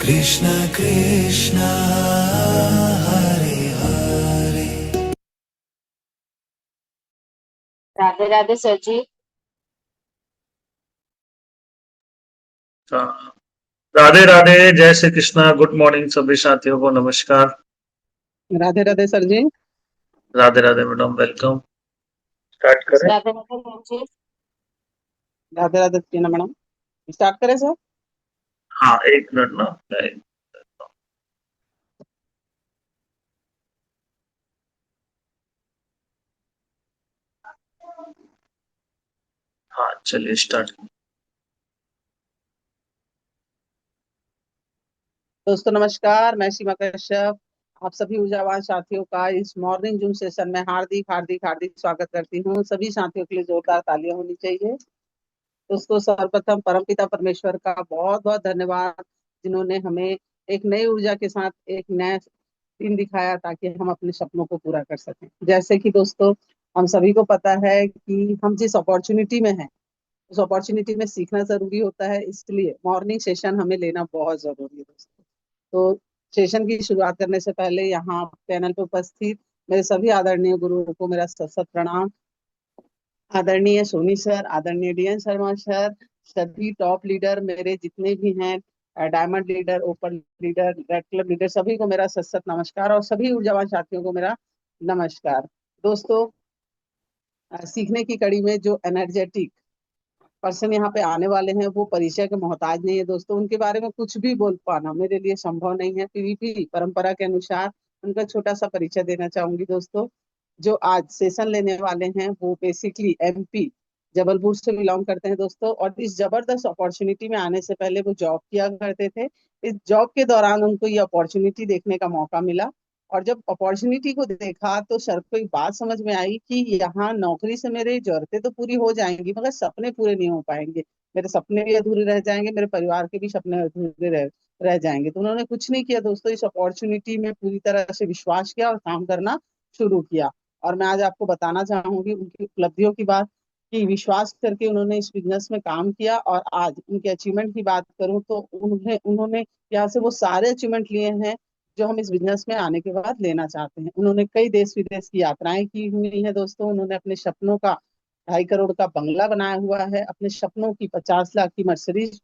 Krishna Krishna Hare Hare. Radhe Radhe sir जी। हाँ, राधे राधे, जय Shri Krishna. Good morning सभी साथियों को, नमस्कार। Radhe Radhe sir ji. Radhe Radhe madam, welcome. Start करें? Radhe Radhe sir ji. Radhe Radhe Tina madam, start करें सर? हाँ, एक मिनट ना। हाँ, चलिए स्टार्ट। दोस्तों नमस्कार, मैं सीमा कश्यप आप सभी ऊर्जावान साथियों का इस मॉर्निंग जूम सेशन में हार्दिक हार्दिक हार्दिक स्वागत करती हूँ। सभी साथियों के लिए जोरदार तालियां होनी चाहिए। दोस्तों सर्वप्रथम परमपिता परमेश्वर का बहुत बहुत धन्यवाद, जिन्होंने हमें एक नई ऊर्जा के साथ एक नया दिन दिखाया ताकि हम अपने सपनों को पूरा कर सकें। जैसे कि दोस्तों हम सभी को पता है कि हम जिस अपॉर्चुनिटी में हैं उस अपॉर्चुनिटी में सीखना जरूरी होता है, इसलिए मॉर्निंग सेशन हमें लेना बहुत जरूरी है दोस्तों। तो सेशन की शुरुआत करने से पहले यहाँ पैनल पर उपस्थित मेरे सभी आदरणीय गुरुओं को मेरा सत सत प्रणाम। आदरणीय सोनी सर, आदरणीय डीएन शर्मा सर, सभी टॉप लीडर मेरे जितने भी हैं, diamond leader, open leader, red club leader, सभी को मेरा सत सत नमस्कार और सभी ऊर्जावान साथियों को मेरा नमस्कार। दोस्तों सीखने की कड़ी में जो एनर्जेटिक पर्सन यहाँ पे आने वाले हैं वो परिचय के मोहताज नहीं है दोस्तों। उनके बारे में कुछ भी बोल पाना मेरे लिए संभव नहीं है। पीवीपी परंपरा के अनुसार उनका छोटा सा परिचय देना चाहूंगी दोस्तों। जो आज सेशन लेने वाले हैं वो बेसिकली एमपी जबलपुर से बिलोंग करते हैं दोस्तों, और इस जबरदस्त अपॉर्चुनिटी में आने से पहले वो जॉब किया करते थे। इस जॉब के दौरान उनको ये अपॉर्चुनिटी देखने का मौका मिला, और जब अपॉर्चुनिटी को देखा तो सर को एक बात समझ में आई कि यहाँ नौकरी से मेरी जरूरतें तो पूरी हो जाएंगी मगर सपने पूरे नहीं हो पाएंगे। मेरे सपने भी अधूरे रह जाएंगे, मेरे परिवार के भी सपने अधूरे रह जाएंगे। तो उन्होंने कुछ नहीं किया दोस्तों, इस अपॉर्चुनिटी में पूरी तरह से विश्वास किया और काम करना शुरू किया। और मैं आज आपको बताना चाहूंगी उनकी उपलब्धियों की बात, कि विश्वास करके उन्होंने इस बिजनेस में काम किया। और आज उनके अचीवमेंट की बात करूं तो उन्होंने यहाँ से वो सारे अचीवमेंट लिए हैं जो हम इस बिजनेस में आने के बाद लेना चाहते हैं। उन्होंने कई देश विदेश की यात्राएं की हुई हैं दोस्तों। उन्होंने अपने सपनों का 2.5 करोड़ का बंगला बनाया हुआ है, अपने सपनों की 50 लाख की मर्सिडीज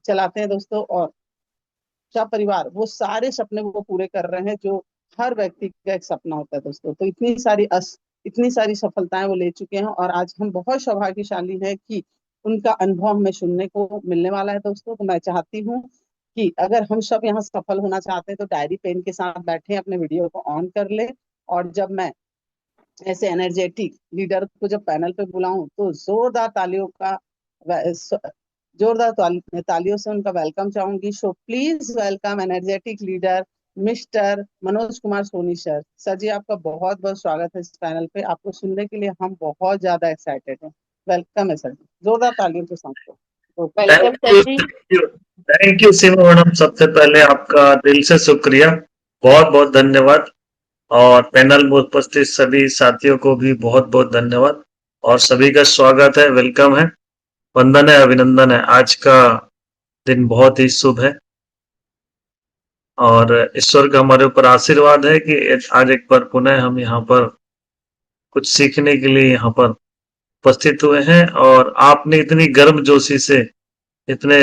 चलाते हैं दोस्तों। और सब परिवार वो सारे सपने वो पूरे कर रहे हैं जो हर व्यक्ति का एक सपना होता है दोस्तों। तो इतनी सारी सफलताएं वो ले चुके हैं, और आज हम बहुत सौभाग्यशाली हैं कि उनका अनुभव हमें सुनने को मिलने वाला है दोस्तों। तो मैं चाहती हूँ कि अगर हम सब यहाँ सफल होना चाहते हैं तो डायरी पेन के साथ बैठे अपने वीडियो को ऑन कर ले, और जब मैं ऐसे एनर्जेटिक लीडर को जब पैनल पे बुलाऊं तो जोरदार तालियों का तालियों से उनका वेलकम चाहूंगी। So please welcome energetic leader mister Manoj Kumar Soni sir. Sir ji आपका बहुत बहुत स्वागत है इस पैनल पे। आपको सुनने के लिए हम बहुत ज्यादा एक्साइटेड हैं। वेलकम है सर जी, जोरदार तालियों के साथ। तो वेलकम थैंक सर यू, जी। Thank you Seema madam. सबसे पहले आपका दिल से शुक्रिया, बहुत बहुत धन्यवाद। और पैनल में उपस्थित सभी साथियों को भी बहुत बहुत धन्यवाद, और सभी का स्वागत है, वेलकम है, वंदन है, अभिनंदन है। आज का दिन बहुत ही शुभ है, और ईश्वर का हमारे ऊपर आशीर्वाद है कि आज एक बार पुनः हम यहाँ पर कुछ सीखने के लिए यहाँ पर उपस्थित हुए हैं। और आपने इतनी गर्मजोशी से, इतने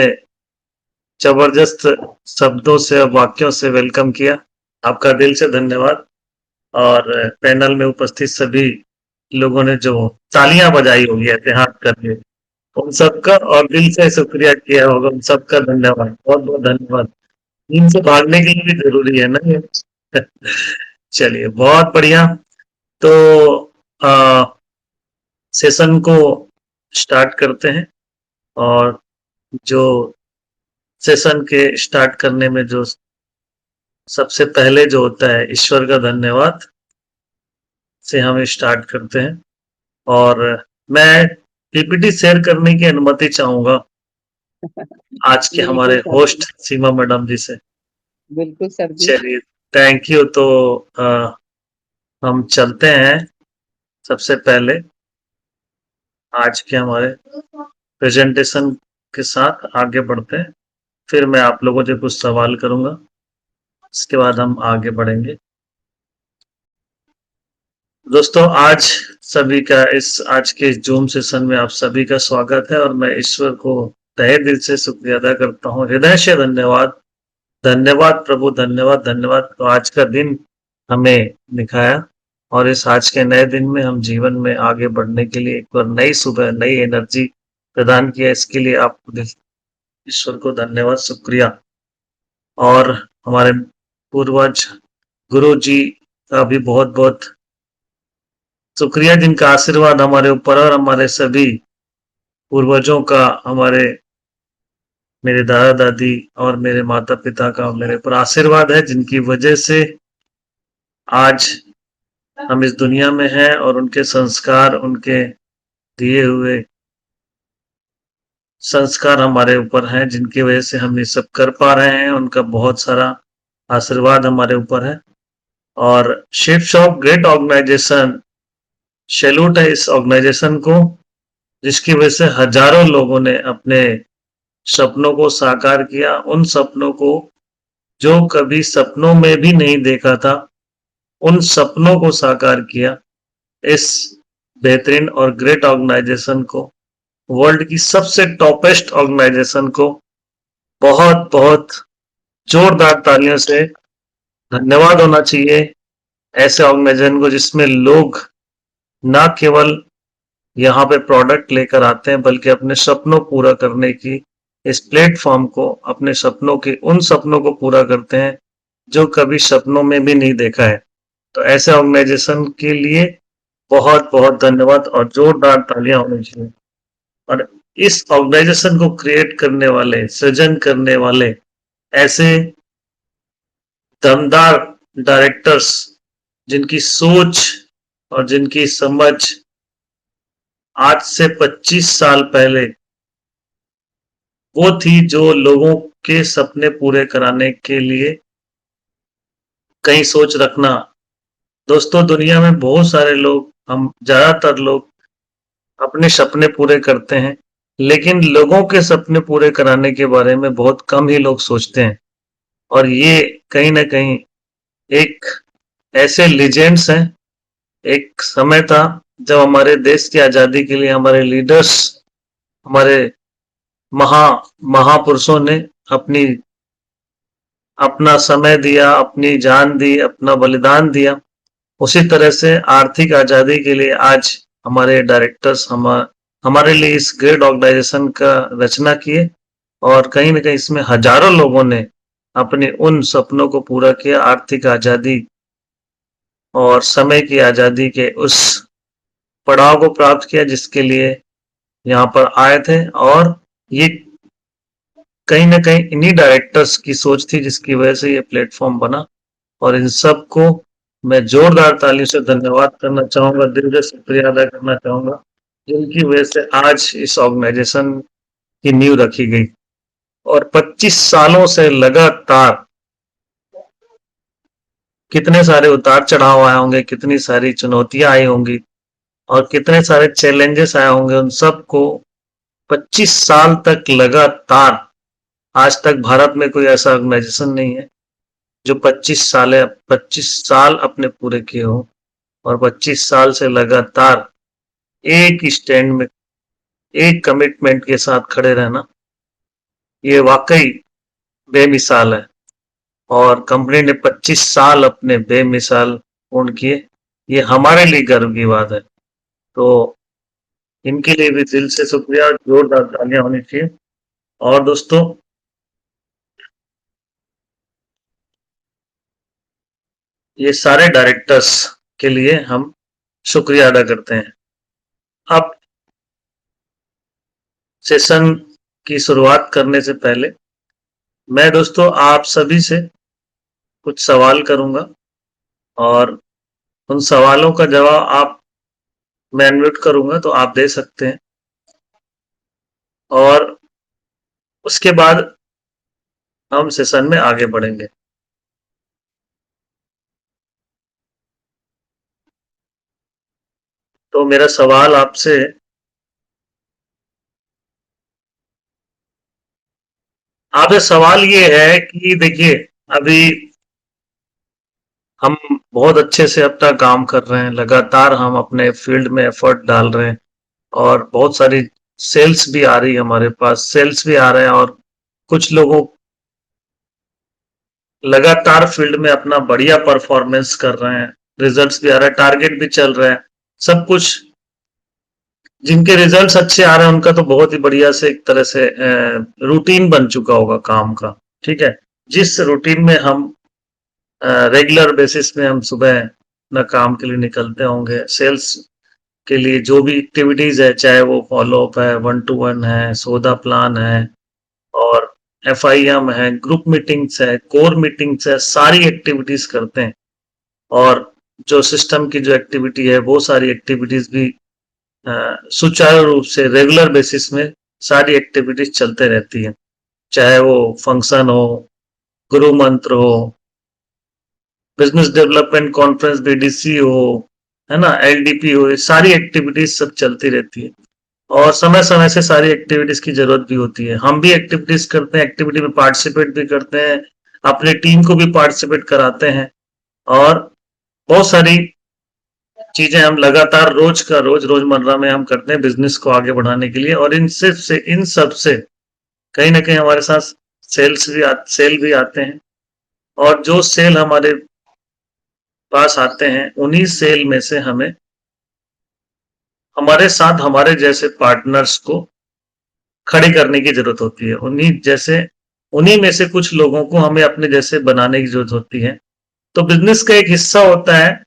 जबरदस्त शब्दों से और वाक्यों से वेलकम किया, आपका दिल से धन्यवाद। और पैनल में उपस्थित सभी लोगों ने जो तालियां बजाई होगी एहतियात करके, उन सबका और दिल से शुक्रिया किया होगा, उन सबका धन्यवाद, बहुत बहुत धन्यवाद। इनसे भागने के लिए भी जरूरी है ना ये। चलिए, बहुत बढ़िया। तो आ, सेशन को स्टार्ट करते हैं। और जो सेशन के स्टार्ट करने में जो सबसे पहले जो होता है, ईश्वर का धन्यवाद से हम स्टार्ट करते हैं। और मैं पीपीटी शेयर करने की अनुमति चाहूंगा आज के हमारे बिल्कुल सर होस्ट जी, सीमा मैडम जी से। बिल्कुल सर जी। चलिए, थैंक यू। तो हम चलते हैं। सबसे पहले आज के हमारे प्रेजेंटेशन के साथ आगे बढ़ते हैं, फिर मैं आप लोगों से कुछ सवाल करूंगा, इसके बाद हम आगे बढ़ेंगे। दोस्तों, आज के जूम सेशन में आप सभी का स्वागत है और मैं ईश्वर को तहे दिल से शुक्रिया अदा करता हूँ, हृदय से धन्यवाद। धन्यवाद प्रभु, धन्यवाद धन्यवाद। तो आज का दिन हमें दिखाया और इस आज के नए दिन में हम जीवन में आगे बढ़ने के लिए एक बार नई सुबह, नई एनर्जी प्रदान किया। इसके लिए आपको ईश्वर को धन्यवाद, शुक्रिया। और हमारे पूर्वज गुरु जी का भी बहुत बहुत शुक्रिया, जिनका आशीर्वाद हमारे ऊपर और हमारे सभी पूर्वजों का, मेरे दादा दादी और मेरे माता पिता का मेरे ऊपर आशीर्वाद है, जिनकी वजह से आज हम इस दुनिया में हैं और उनके संस्कार, उनके दिए हुए संस्कार हमारे ऊपर हैं, जिनकी वजह से हम ये सब कर पा रहे हैं। उनका बहुत सारा आशीर्वाद हमारे ऊपर है। और ships of great organization, salute है इस ऑर्गेनाइजेशन को, जिसकी वजह से हजारों लोगों ने अपने सपनों को साकार किया, उन सपनों को जो कभी सपनों में भी नहीं देखा था, उन सपनों को साकार किया। इस बेहतरीन और ग्रेट ऑर्गेनाइजेशन को, वर्ल्ड की सबसे टॉपेस्ट ऑर्गेनाइजेशन को बहुत बहुत जोरदार तालियों से धन्यवाद होना चाहिए। ऐसे ऑर्गेनाइजेशन को जिसमें लोग ना केवल यहाँ पे प्रोडक्ट लेकर आते हैं, बल्कि अपने सपनों पूरा करने की इस प्लेटफॉर्म को, अपने सपनों के उन सपनों को पूरा करते हैं जो कभी सपनों में भी नहीं देखा है। तो ऐसे ऑर्गेनाइजेशन के लिए बहुत बहुत धन्यवाद और जोरदार तालियां होनी चाहिए। और इस ऑर्गेनाइजेशन को क्रिएट करने वाले, सृजन करने वाले ऐसे दमदार डायरेक्टर्स, जिनकी सोच और जिनकी समझ आज से 25 साल पहले वो थी, जो लोगों के सपने पूरे कराने के लिए कहीं सोच रखना। दोस्तों, दुनिया में बहुत सारे लोग, हम ज्यादातर लोग अपने सपने पूरे करते हैं, लेकिन लोगों के सपने पूरे कराने के बारे में बहुत कम ही लोग सोचते हैं। और ये कहीं ना कहीं एक ऐसे लीजेंड्स हैं। एक समय था जब हमारे देश की आजादी के लिए हमारे लीडर्स, हमारे महापुरुषों ने अपना समय दिया, अपनी जान दी, अपना बलिदान दिया। उसी तरह से आर्थिक आजादी के लिए आज हमारे डायरेक्टर्स हमारे लिए इस ग्रेट ऑर्गेनाइजेशन का रचना किए और कहीं ना कहीं इसमें हजारों लोगों ने अपने उन सपनों को पूरा किया, आर्थिक आजादी और समय की आजादी के उस पड़ाव को प्राप्त किया जिसके लिए यहाँ पर आए थे। और ये कहीं ना कहीं इन्हीं डायरेक्टर्स की सोच थी जिसकी वजह से ये प्लेटफॉर्म बना। और इन सब को मैं जोरदार ताली से धन्यवाद करना चाहूंगा, दिल से शुक्रिया अदा करना चाहूंगा, जिनकी वजह से आज इस ऑर्गेनाइजेशन की नींव रखी गई। और 25 सालों से लगातार कितने सारे उतार चढ़ाव आए होंगे, कितनी सारी चुनौतियां आई होंगी और कितने सारे चैलेंजेस आए होंगे। उन सबको 25 साल तक लगातार, आज तक भारत में कोई ऐसा ऑर्गेनाइजेशन नहीं है जो 25 साल अपने पूरे किए हो और 25 साल से लगातार एक स्टैंड में, एक कमिटमेंट के साथ खड़े रहना, ये वाकई बेमिसाल है। और कंपनी ने 25 साल अपने बेमिसाल पूर्ण किए, ये हमारे लिए गर्व की बात है। तो इनके लिए भी दिल से शुक्रिया, जोरदार तालियां होनी चाहिए। और दोस्तों, ये सारे डायरेक्टर्स के लिए हम शुक्रिया अदा करते हैं। अब सेशन की शुरुआत करने से पहले मैं दोस्तों आप सभी से कुछ सवाल करूंगा और उन सवालों का जवाब मैं अनम्यूट करूंगा तो आप दे सकते हैं। और उसके बाद हम सेशन में आगे बढ़ेंगे। तो मेरा सवाल आपसे, आपसे सवाल ये है कि देखिए, अभी हम बहुत अच्छे से अपना काम कर रहे हैं, लगातार हम अपने फील्ड में एफर्ट डाल रहे हैं और बहुत सारी सेल्स भी आ रही है हमारे पास, सेल्स भी आ रहे हैं और कुछ लोगों लगातार फील्ड में अपना बढ़िया परफॉर्मेंस कर रहे हैं, रिजल्ट्स भी आ रहे हैं, टारगेट भी चल रहे हैं, सब कुछ। जिनके रिजल्ट्स अच्छे आ रहे हैं उनका तो बहुत ही बढ़िया से एक तरह से रूटीन बन चुका होगा काम का, ठीक है। जिस रूटीन में हम रेगुलर बेसिस में हम सुबह अपना काम के लिए निकलते होंगे, सेल्स के लिए जो भी एक्टिविटीज है, चाहे वो फॉलोअप है, 1-to-1 है, सौदा प्लान है और FIM है, ग्रुप मीटिंग्स है, कोर मीटिंग्स है, सारी एक्टिविटीज करते हैं। और जो सिस्टम की जो एक्टिविटी है वो सारी एक्टिविटीज भी सुचारू रूप से रेगुलर बेसिस में सारी एक्टिविटीज चलते रहती है, चाहे वो फंक्शन हो, गुरु मंत्र हो, बिजनेस डेवलपमेंट कॉन्फ्रेंस BDC हो, है ना, LDP हो, ये सारी एक्टिविटीज सब चलती रहती है और समय समय से सारी एक्टिविटीज की जरूरत भी होती है। हम भी एक्टिविटीज करते हैं, एक्टिविटी में पार्टिसिपेट भी करते हैं, अपनी टीम को भी पार्टिसिपेट कराते हैं और बहुत सारी चीजें हम लगातार रोज का रोज रोजमर्रा में हम करते हैं बिजनेस को आगे बढ़ाने के लिए। और इन सब से कहीं ना कहीं हमारे साथ सेल भी आते हैं और जो सेल हमारे पास आते हैं उन्हीं सेल में से हमें हमारे साथ हमारे जैसे पार्टनर्स को खड़े करने की जरूरत होती है। उन्हीं में से कुछ लोगों को हमें अपने जैसे बनाने की जरूरत होती है। तो बिजनेस का एक हिस्सा होता है,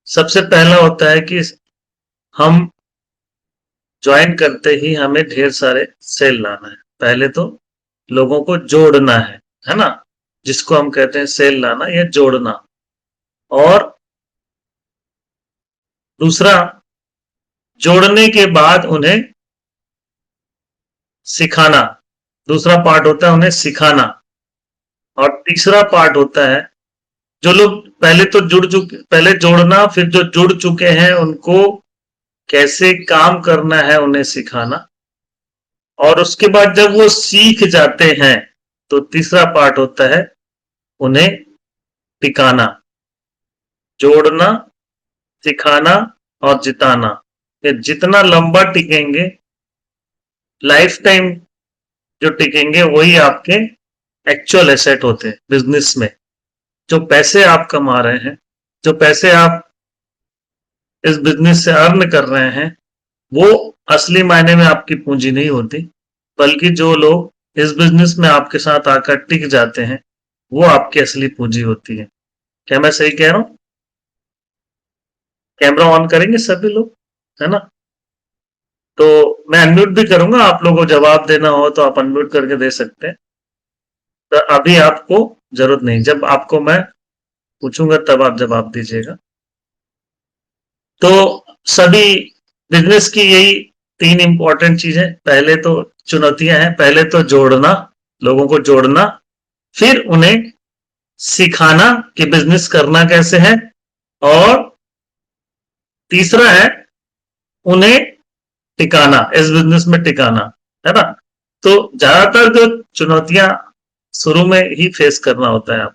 सबसे पहला होता है कि हम ज्वाइन करते ही हमें ढेर सारे सेल लाना है। पहले तो लोगों को जोड़ना है ना, जिसको हम कहते हैं सेल लाना या जोड़ना। और दूसरा, जोड़ने के बाद उन्हें सिखाना, दूसरा पार्ट होता है उन्हें सिखाना। और तीसरा पार्ट होता है जो लोग पहले जोड़ना, फिर जो जुड़ चुके हैं उनको कैसे काम करना है उन्हें सिखाना। और उसके बाद जब वो सीख जाते हैं तो तीसरा पार्ट होता है उन्हें टिकाना, जोड़ना, सिखाना और जिताना। ये जितना लंबा टिकेंगे, लाइफ टाइम जो टिकेंगे, वही आपके एक्चुअल एसेट होते हैं बिजनेस में। जो पैसे आप कमा रहे हैं, जो पैसे आप इस बिजनेस से अर्न कर रहे हैं, वो असली मायने में आपकी पूंजी नहीं होती, बल्कि जो लोग इस बिजनेस में आपके साथ आकर टिक जाते हैं वो आपकी असली पूंजी होती है। क्या मैं सही कह रहा हूं? कैमरा ऑन करेंगे सभी लोग, है ना? तो मैं अनम्यूट भी करूंगा, आप लोगों को जवाब देना हो तो आप अनम्यूट करके दे सकते हैं। तो अभी आपको जरूरत नहीं, जब आपको मैं पूछूंगा तब आप जवाब दीजिएगा। तो सभी बिजनेस की यही 3 इंपॉर्टेंट चीजें, पहले तो चुनौतियां हैं, पहले तो जोड़ना, लोगों को जोड़ना, फिर उन्हें सिखाना कि बिजनेस करना कैसे है, और तीसरा है उन्हें टिकाना, इस बिजनेस में टिकाना, है ना। तो ज्यादातर जो चुनौतियां शुरू में ही फेस करना होता है आप,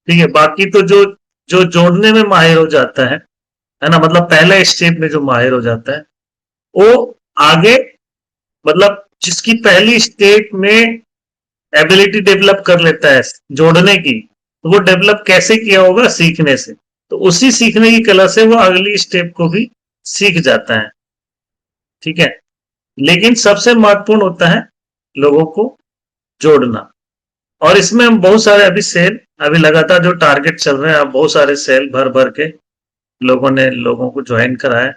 ठीक है। बाकी तो जो जो जोड़ने में माहिर हो जाता है ना, मतलब पहले स्टेप में जो माहिर हो जाता है वो आगे, मतलब जिसकी पहली स्टेप में एबिलिटी डेवलप कर लेता है जोड़ने की, तो वो डेवलप कैसे किया होगा? सीखने से। तो उसी सीखने की कला से वो अगली स्टेप को भी सीख जाता है, ठीक है। लेकिन सबसे महत्वपूर्ण होता है लोगों को जोड़ना। और इसमें हम बहुत सारे अभी लगातार जो टारगेट चल रहे हैं, अब बहुत सारे सेल भर भर के लोगों को ज्वाइन कराया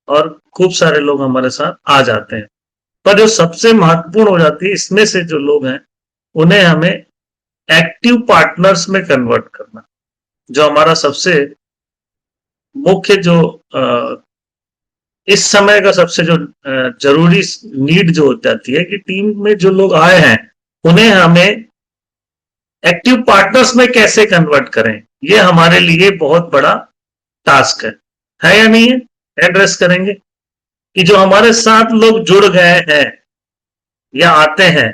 और खूब सारे लोग हमारे साथ आ जाते हैं। पर जो सबसे महत्वपूर्ण हो जाती है इसमें से जो लोग हैं उन्हें हमें एक्टिव पार्टनर्स में कन्वर्ट करना, जो हमारा सबसे मुख्य जो इस समय का सबसे जो जरूरी नीड जो हो जाती है कि टीम में जो लोग आए हैं उन्हें हमें एक्टिव पार्टनर्स में कैसे कन्वर्ट करें, ये हमारे लिए बहुत बड़ा टास्क है या नहीं है? एड्रेस करेंगे कि जो हमारे साथ लोग जुड़ गए हैं या आते हैं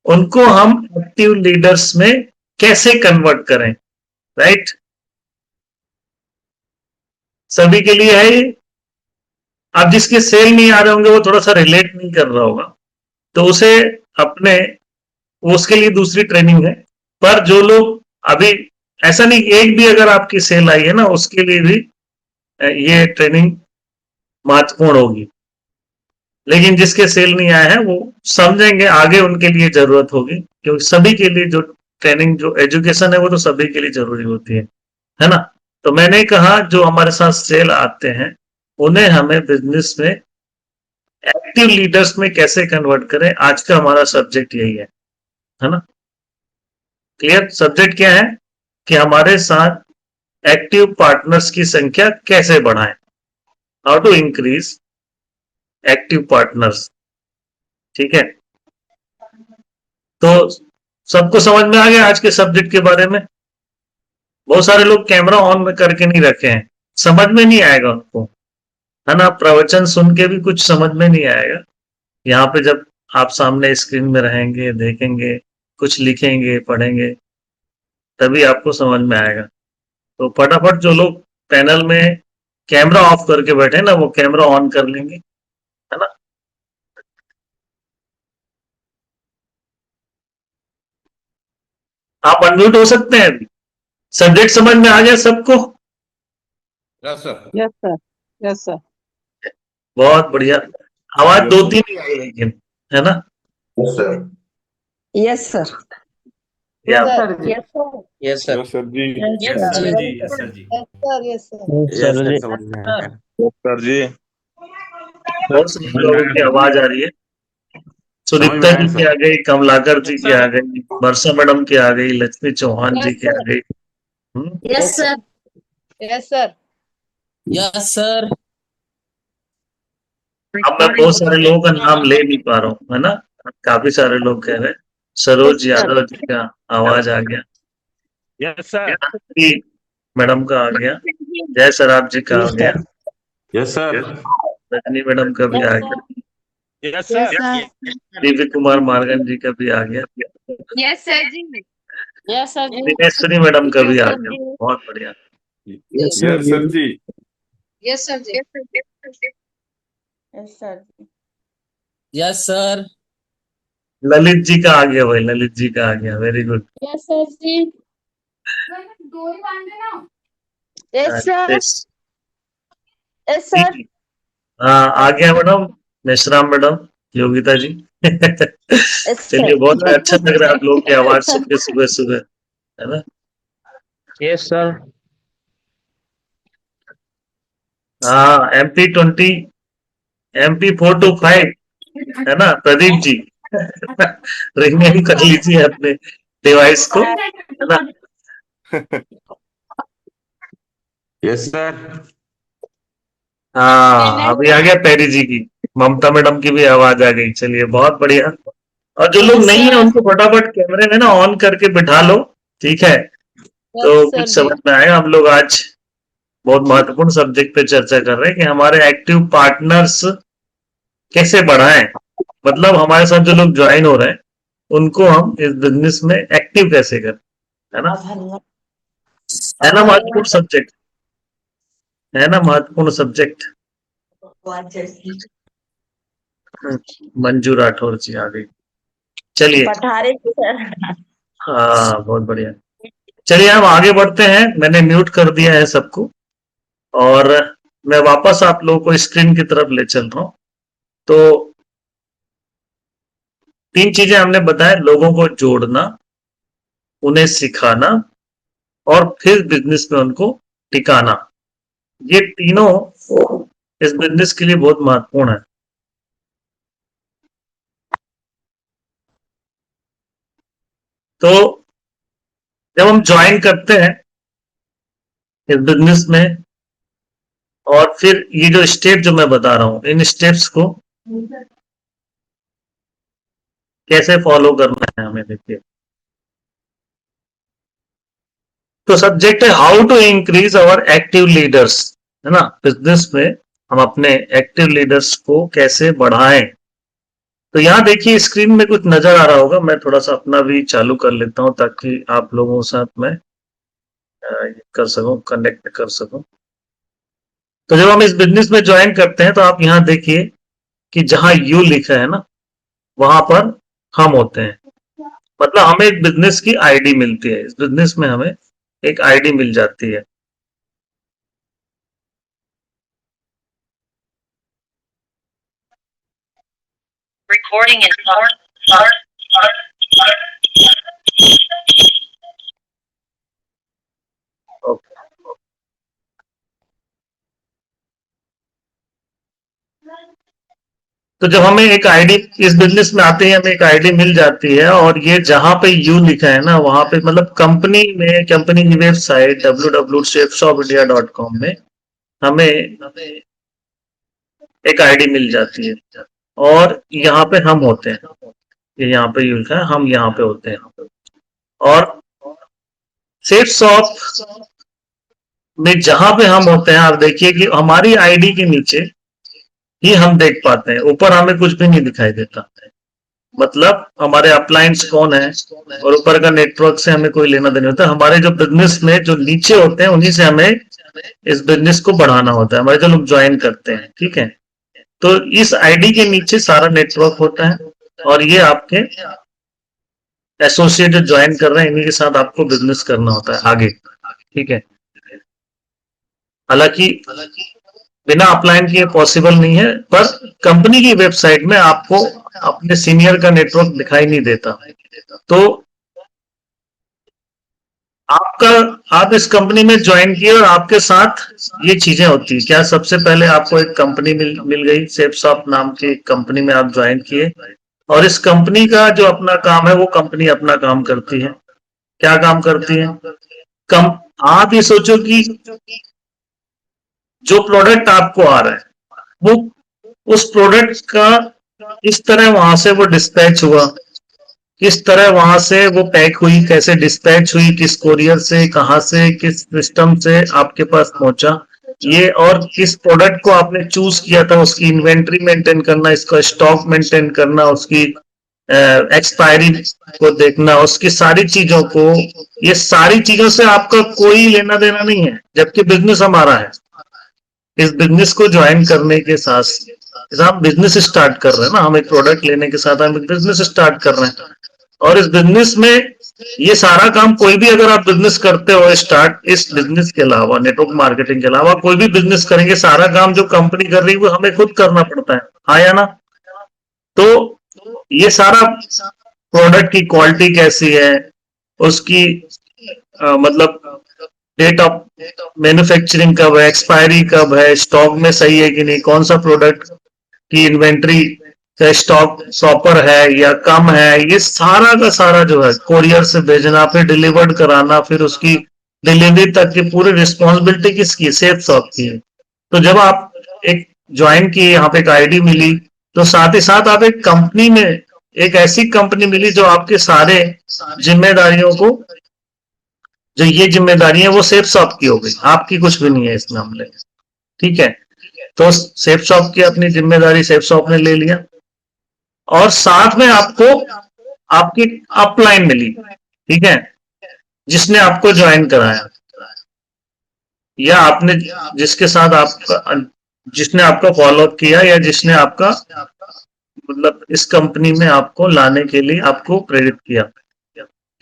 उनको हम एक्टिव लीडर्स में कैसे कन्वर्ट करें, राइट? सभी के लिए है ये। अब जिसके सेल नहीं आ रहे होंगे वो थोड़ा सा रिलेट नहीं कर रहा होगा, तो उसे अपने उसके लिए दूसरी ट्रेनिंग है। पर जो लोग अभी, ऐसा नहीं, एक भी अगर आपकी सेल आई है ना, उसके लिए भी ये ट्रेनिंग महत्वपूर्ण होगी। लेकिन जिसके सेल नहीं आया है वो समझेंगे, आगे उनके लिए जरूरत होगी, क्योंकि सभी के लिए जो ट्रेनिंग, जो एजुकेशन है, वो तो सभी के लिए जरूरी होती है ना? तो मैंने कहा जो हमारे साथ सेल आते हैं उन्हें हमें बिजनेस में एक्टिव लीडर्स में कैसे कन्वर्ट करें, आज का हमारा सब्जेक्ट यही है ना? क्लियर? सब्जेक्ट क्या है कि हमारे साथ एक्टिव पार्टनर्स की संख्या कैसे बढ़ाएं, how to increase active partners. ठीक है, तो सबको समझ में आ गया आज के सब्जेक्ट के बारे में? बहुत सारे लोग कैमरा ऑन में करके नहीं रखे हैं, समझ में नहीं आएगा उनको, है ना? प्रवचन सुन के भी कुछ समझ में नहीं आएगा। यहाँ पे जब आप सामने स्क्रीन में रहेंगे, देखेंगे, कुछ लिखेंगे, पढ़ेंगे, तभी आपको समझ में आएगा। तो फटाफट जो लोग पैनल में कैमरा ऑफ करके बैठे ना, वो कैमरा ऑन कर लेंगे, है ना? आप अनम्यूट हो सकते हैं अभी। सब्जेक्ट समझ में आ गया सबको? Yes sir. Yes sir, yes sir. बहुत बढ़िया। आवाज दो तीन ही आई लेकिन, है ना? Yes sir. Yes sir. या yes sir. Yes sir ji. Yes sir ji. Yes sir ji. Yes sir. Yes sir समझ में आया। Yes sir ji. बहुत सारे लोगों की आवाज आ रही है। सुदीप्ता जी की आ गई, कमलाकर जी की आ गई, वर्षा मैडम की आ गई, लक्ष्मी चौहान जी की आ गई। Yes sir. Yes sir. Yes sir. अब मैं बहुत सारे लोगों का नाम ले नहीं पा रहा हूँ, है ना? काफी सारे लोग कह रहे हैं। सरोज यादव जी का आवाज आ गया, यस सर। मैडम का आ गया, जय सराब जी का आ गया, यस सर। रजनी मैडम का भी आ गया, yes sir. Divya Kumar Morgan जी का भी आ गया, yes sir ji. Yes sir ji. Dineshwari madam का भी आ गया। बहुत बढ़िया। Yes sir ji. Yes sir ji. Yes sir. Yes sir. Lalit ji का आ गया भाई, ललित जी का आ गया, very good. Yes sir ji. Yes sir. Yes sir. हाँ, आ गया मैडम, मेश्राम मैडम, योगिता जी। चलिए, बहुत अच्छा लग रहा है आप लोगों की आवाज सुन के सुबह सुबह, है ना? Yes sir. हाँ, MP20, MP425, है ना प्रदीप जी? रिंग कर लीजिए अपने डिवाइस को, है ना? Yes sir. हाँ, अभी आ गया पैरी जी की, ममता मैडम की भी आवाज आ गई। चलिए, बहुत बढ़िया। और जो लोग नहीं है उनको फटाफट कैमरे में ना ऑन करके बिठा लो, ठीक है? तो कुछ समझ में आएगा। हम लोग आज बहुत महत्वपूर्ण सब्जेक्ट पे चर्चा कर रहे हैं कि हमारे एक्टिव पार्टनर्स कैसे बढ़ाएं, मतलब हमारे साथ जो लोग ज्वाइन हो रहे हैं उनको हम इस बिजनेस में एक्टिव कैसे करें, है ना? है ना महत्वपूर्ण सब्जेक्ट? है ना महत्वपूर्ण सब्जेक्ट? मंजू राठौर जी आ गई। चलिए, हाँ, बहुत बढ़िया। चलिए, हम आगे बढ़ते हैं। मैंने म्यूट कर दिया है सबको और मैं वापस आप लोगों को स्क्रीन की तरफ ले चल रहा हूं। तो 3 चीजें हमने बताया: लोगों को जोड़ना, उन्हें सिखाना और फिर बिजनेस में उनको टिकाना। ये तीनों इस बिजनेस के लिए बहुत महत्वपूर्ण है। तो जब हम ज्वाइन करते हैं इस बिजनेस में, और फिर ये जो स्टेप जो मैं बता रहा हूं, इन स्टेप्स को कैसे फॉलो करना है हमें, देखिए। तो सब्जेक्ट है how to increase our active leaders, है ना? बिजनेस में हम अपने एक्टिव लीडर्स को कैसे बढ़ाएं। तो यहाँ देखिए स्क्रीन में कुछ नजर आ रहा होगा, मैं थोड़ा सा अपना भी चालू कर लेता हूँ ताकि आप लोगों के साथ मैं कर सकूं, कनेक्ट कर सकूं। तो जब हम इस बिजनेस में ज्वाइन करते हैं तो आप यहाँ देखिए कि जहां यू लिखा है ना, वहां पर हम होते हैं। मतलब हमें एक बिजनेस की आईडी मिलती है, इस बिजनेस में हमें एक आईडी मिल जाती है। Recording in start. ओके, तो जब हमें एक आईडी, इस बिजनेस में आते ही हमें एक आईडी मिल जाती है, और ये जहां पे यू लिखा है ना, वहां पे मतलब कंपनी में, कंपनी की वेबसाइट www.chefshopindia.com में हमें एक आईडी मिल जाती है, और यहाँ पे हम होते हैं, ये यहाँ पे यू लिखा है, हम यहाँ पे होते हैं। और सेफ शॉप में जहां पे हम होते हैं, आप देखिए कि हमारी आईडी के नीचे ही हम देख पाते हैं, ऊपर हमें कुछ भी नहीं दिखाई देता। मतलब हमारे अपलाइंस कौन है और ऊपर का नेटवर्क से हमें कोई लेना देना होता है। हमारे जो बिजनेस में जो नीचे होते हैं उन्हीं से हमें इस बिजनेस को बढ़ाना होता है, हमारे जो लोग ज्वाइन करते हैं, ठीक है। तो इस आईडी के नीचे सारा नेटवर्क होता है, और ये आपके एसोसिएट जो ज्वाइन कर रहे हैं इन्हीं के साथ आपको बिजनेस करना होता है आगे, ठीक है। हालांकि बिना अपलाइन किए पॉसिबल नहीं है, पर कंपनी की वेबसाइट में आपको अपने सीनियर का नेटवर्क दिखाई नहीं देता। तो आप इस कंपनी में ज्वाइन किए और आपके साथ ये चीजें होती है क्या। सबसे पहले आपको एक कंपनी मिल गई, सेफ शॉप नाम की कंपनी में आप ज्वाइन किए, और इस कंपनी का जो अपना काम है वो कंपनी अपना काम करती है। क्या काम करती है? आप ये सोचो कि जो प्रोडक्ट आपको आ रहा है वो उस प्रोडक्ट का किस तरह वहां से वो डिस्पैच हुआ, किस तरह वहां से वो पैक हुई, कैसे डिस्पैच हुई, किस कोरियर से, कहां से, किस सिस्टम से आपके पास पहुंचा, ये, और किस प्रोडक्ट को आपने चूज किया था, उसकी इन्वेंट्री मेंटेन करना, इसका स्टॉक मेंटेन करना, उसकी एक्सपायरी को देखना, उसकी सारी चीजों को, ये सारी चीजों से आपका कोई लेना देना नहीं है, जबकि बिजनेस हमारा है। इस बिजनेस को ज्वाइन करने के साथ हम बिजनेस स्टार्ट कर रहे हैं ना, हम एक प्रोडक्ट लेने के साथ हम एक बिजनेस स्टार्ट कर रहे हैं, और इस बिजनेस में ये सारा काम, कोई भी अगर आप बिजनेस करते हो स्टार्ट, इस बिजनेस के अलावा, नेटवर्क मार्केटिंग के अलावा कोई भी बिजनेस करेंगे, सारा काम जो कंपनी कर रही है वो हमें खुद करना पड़ता है, हाँ या ना। तो ये सारा प्रोडक्ट की क्वालिटी कैसी है, उसकी मतलब डेट ऑफ मैन्युफैक्चरिंग कब है, एक्सपायरी कब है, स्टॉक में सही है कि नहीं, कौन सा प्रोडक्ट की इन्वेंट्री का स्टॉक प्रॉपर है या कम है, ये सारा का सारा जो है कोरियर से भेजना, फिर डिलीवर्ड कराना, फिर उसकी डिलीवरी तक की पूरी रिस्पॉन्सिबिलिटी किसकी है? सेफ शॉप की है। तो जब आप एक ज्वाइन किए, यहाँ पे एक आईडी मिली, तो साथ ही साथ आप एक कंपनी में, एक ऐसी कंपनी मिली जो आपके सारे जिम्मेदारियों को, जो ये जिम्मेदारी है वो सेफ शॉप की हो गई, आपकी कुछ भी नहीं है इस मामले में, ठीक है। तो सेफ शॉप की अपनी जिम्मेदारी सेफ शॉप ने ले लिया, और साथ में आपको आपकी अपलाइन मिली, ठीक है, जिसने आपको ज्वाइन कराया, या आपने जिसके साथ आपका, जिसने आपका फॉलो अप किया, या जिसने आपका मतलब इस कंपनी में आपको लाने के लिए आपको प्रेरित किया,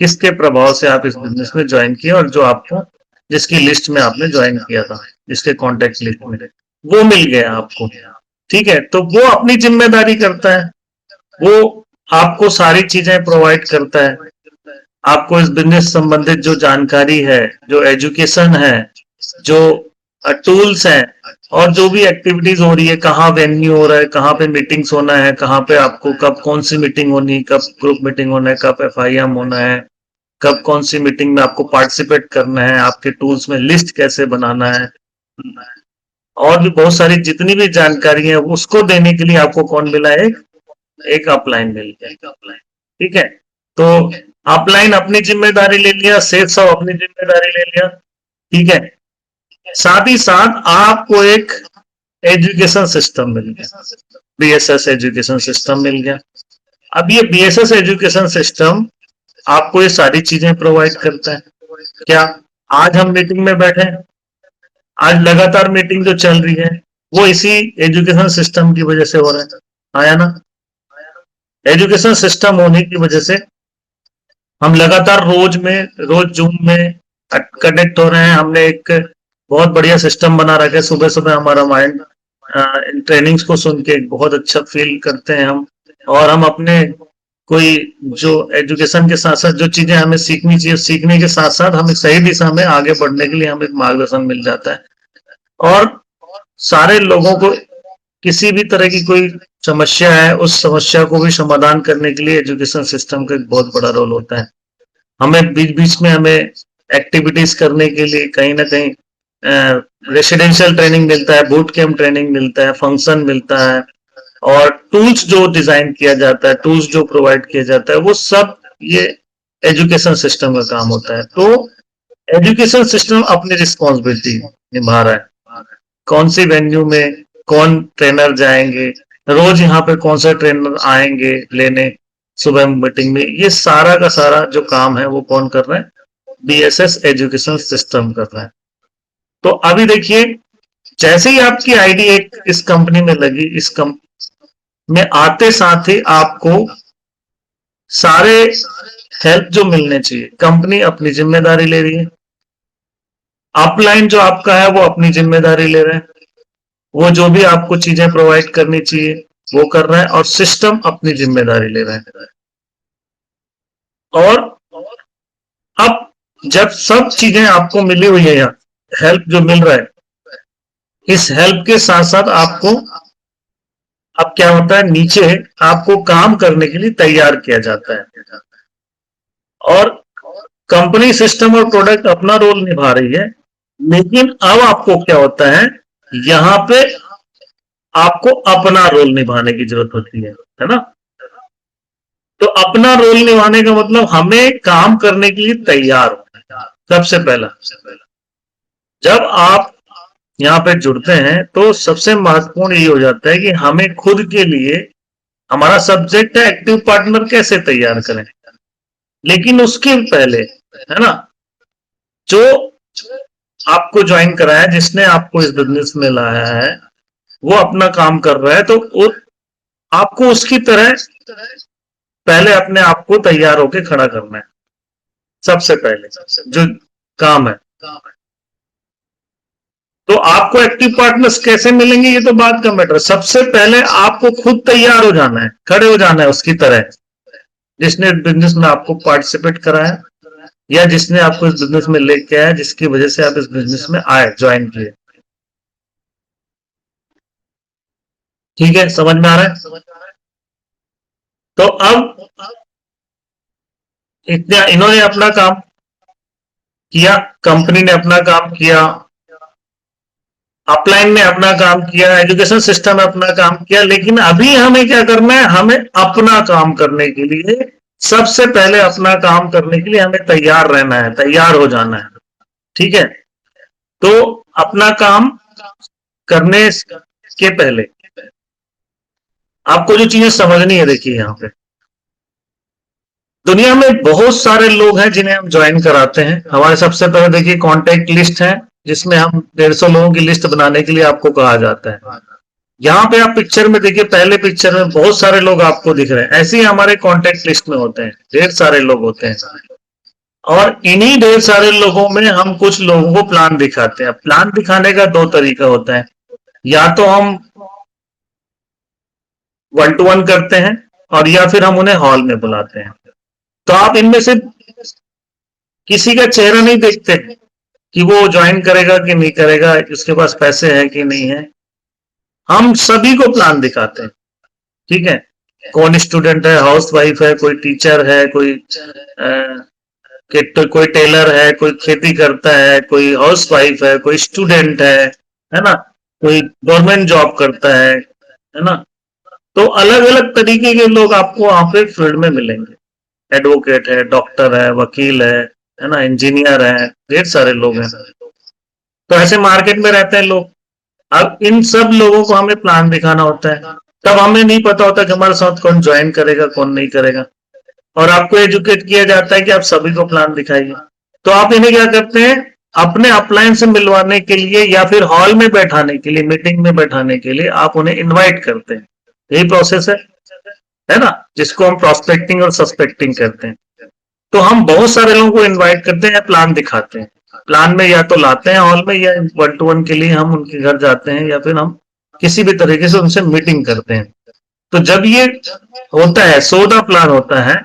किसके प्रभाव से आप इस बिजनेस में ज्वाइन किए, और जो आपको, जिसकी लिस्ट में आपने ज्वाइन किया था, जिसके कॉन्टेक्ट लिस्ट में, वो मिल गया आपको, ठीक है। तो वो अपनी जिम्मेदारी करता है, वो आपको सारी चीजें प्रोवाइड करता है, आपको इस बिजनेस संबंधित जो जानकारी है, जो एजुकेशन है, जो टूल्स हैं, और जो भी एक्टिविटीज हो रही है, कहाँ वेन्यू हो रहा है, कहाँ पे मीटिंग्स होना है, कहाँ पे आपको कब कौन सी मीटिंग होनी है, कब ग्रुप मीटिंग होना है, कब FIM होना है, कब कौन सी मीटिंग में आपको पार्टिसिपेट करना है, आपके टूल्स में लिस्ट कैसे बनाना है, और भी बहुत सारी जितनी भी जानकारी है उसको देने के लिए आपको कौन मिला है? एक अपलाइन मिल गया, ठीक है। तो अपलाइन अपनी जिम्मेदारी ले लिया, सेफ शॉप अपनी जिम्मेदारी ले लिया, ठीक है। साथ ही साथ आपको एक एजुकेशन सिस्टम मिल गया, BSS एजुकेशन सिस्टम मिल गया, अब ये बीएसएस एजुकेशन सिस्टम आपको ये सारी चीजें प्रोवाइड करता है। क्या आज हम मीटिंग में बैठे हैं, आज लगातार मीटिंग जो चल रही है वो इसी एजुकेशन सिस्टम की वजह से हो रहा है, आया ना? एजुकेशन सिस्टम होने की वजह से हम लगातार रोज जूम में कनेक्ट हो रहे हैं। हमने एक बहुत बढ़िया सिस्टम बना रखा है। सुबह सुबह हमारा माइंड इन ट्रेनिंग्स को सुन के बहुत अच्छा फील करते हैं हम, और हम अपने कोई जो एजुकेशन के साथ साथ जो चीजें हमें सीखनी चाहिए, सीखने के साथ साथ हमें सही दिशा में आगे बढ़ने के लिए हमें एक मार्गदर्शन मिल जाता है। और सारे लोगों को किसी भी तरह की कोई समस्या है, उस समस्या को भी समाधान करने के लिए एजुकेशन सिस्टम का एक बहुत बड़ा रोल होता है। हमें बीच बीच में हमें एक्टिविटीज करने के लिए कहीं ना कहीं रेसिडेंशियल ट्रेनिंग मिलता है, बूट कैंप ट्रेनिंग मिलता है, फंक्शन मिलता है, और टूल्स जो डिजाइन किया जाता है, टूल्स जो प्रोवाइड किया जाता है, वो सब ये एजुकेशन सिस्टम का काम होता है। तो एजुकेशन सिस्टम अपनी रिस्पॉन्सिबिलिटी निभा रहा है। कौन सी वेन्यू में कौन ट्रेनर जाएंगे, रोज यहाँ पे कौन सा ट्रेनर आएंगे लेने सुबह मीटिंग में, ये सारा का सारा जो काम है वो कौन कर रहा है? बीएसएस एजुकेशन सिस्टम कर रहा है। तो अभी देखिए, जैसे ही आपकी आईडी एक इस कंपनी में लगी, इस में आते साथ ही आपको सारे हेल्प जो मिलने चाहिए, कंपनी अपनी जिम्मेदारी ले रही है। अपलाइन जो आपका है वो अपनी जिम्मेदारी ले रहे हैं, वो जो भी आपको चीजें प्रोवाइड करनी चाहिए वो कर रहा है, और सिस्टम अपनी जिम्मेदारी ले रहा है। और अब जब सब चीजें आपको मिली हुई है, यहाँ हेल्प जो मिल रहा है, इस हेल्प के साथ साथ आपको अब क्या होता है, नीचे आपको काम करने के लिए तैयार किया जाता है। और कंपनी सिस्टम और प्रोडक्ट अपना रोल निभा रही है, लेकिन अब आपको क्या होता है, यहां पे आपको अपना रोल निभाने की जरूरत होती है ना? तो अपना रोल निभाने का मतलब हमें काम करने के लिए तैयार होना है। सबसे पहला, जब आप यहाँ पे जुड़ते हैं तो सबसे महत्वपूर्ण ये हो जाता है कि हमें खुद के लिए, हमारा सब्जेक्ट है एक्टिव पार्टनर कैसे तैयार करें। लेकिन उसके पहले, है ना, जो आपको ज्वाइन कराया, जिसने आपको इस बिजनेस में लाया है, वो अपना काम कर रहा है, तो आपको उसकी तरह पहले अपने आप को तैयार होके खड़ा करना है। सबसे पहले जो काम है, तो आपको एक्टिव पार्टनर्स कैसे मिलेंगे ये तो बात का मैटर है। सबसे पहले आपको खुद तैयार हो जाना है, खड़े हो जाना है उसकी तरह, जिसने बिजनेस में आपको पार्टिसिपेट कराया या जिसने आपको इस बिजनेस में लेके आया, जिसकी वजह से आप इस बिजनेस में आए, ज्वाइन किए। ठीक है, समझ में आ रहा है? तो अब इन्होंने अपना काम किया, कंपनी ने अपना काम किया, अपलाइन ने अपना काम किया, एजुकेशन सिस्टम ने अपना काम किया, लेकिन अभी हमें क्या करना है, हमें अपना काम करने के लिए, सबसे पहले अपना काम करने के लिए हमें तैयार रहना है, तैयार हो जाना है। ठीक है, तो अपना काम करने के पहले आपको जो चीजें समझनी है, देखिए यहाँ पे दुनिया में बहुत सारे लोग हैं जिन्हें हम ज्वाइन कराते हैं। हमारे सबसे पहले देखिए कॉन्टेक्ट लिस्ट है, जिसमें हम 150 लोगों की लिस्ट बनाने के लिए आपको कहा जाता है। यहाँ पे आप पिक्चर में देखिए, पहले पिक्चर में बहुत सारे लोग आपको दिख रहे हैं, ऐसे ही हमारे कॉन्टेक्ट लिस्ट में होते हैं, ढेर सारे लोग होते हैं, और इन्हीं ढेर सारे लोगों में हम कुछ लोगों को प्लान दिखाते हैं। प्लान दिखाने का दो तरीका होता है, या तो हम 1-to-1 करते हैं, और या फिर हम उन्हें हॉल में बुलाते हैं। तो आप इनमें से किसी का चेहरा नहीं देखते कि वो ज्वाइन करेगा कि नहीं करेगा, उसके पास पैसे है कि नहीं है। हम सभी को प्लान दिखाते हैं। ठीक है, कौन स्टूडेंट है, हाउस वाइफ है, कोई टीचर है, कोई टेलर है, कोई खेती करता है, कोई हाउस वाइफ है, कोई स्टूडेंट है ना, कोई गवर्नमेंट जॉब करता है ना। तो अलग अलग तरीके के लोग आपको वहां पे फील्ड में मिलेंगे। एडवोकेट है, डॉक्टर है, वकील है ना, इंजीनियर है, ढेर सारे लोग हैं। तो ऐसे मार्केट में रहते हैं लोग। अब इन सब लोगों को हमें प्लान दिखाना होता है। तब हमें नहीं पता होता कि हमारे साथ कौन ज्वाइन करेगा कौन नहीं करेगा, और आपको एजुकेट किया जाता है कि आप सभी को प्लान दिखाइए। तो आप इन्हें क्या करते हैं, अपने अपलाइन से मिलवाने के लिए या फिर हॉल में बैठाने के लिए, मीटिंग में बैठाने के लिए आप उन्हें इनवाइट करते हैं। यही प्रोसेस है ना, जिसको हम प्रोस्पेक्टिंग और सस्पेक्टिंग करते हैं। तो हम बहुत सारे लोगों को इनवाइट करते हैं, प्लान दिखाते हैं। प्लान में या तो लाते हैं हॉल में, या 1-to-1 के लिए हम उनके घर जाते हैं, या फिर हम किसी भी तरीके से उनसे मीटिंग करते हैं। तो जब ये होता है, 100 प्लान होता है,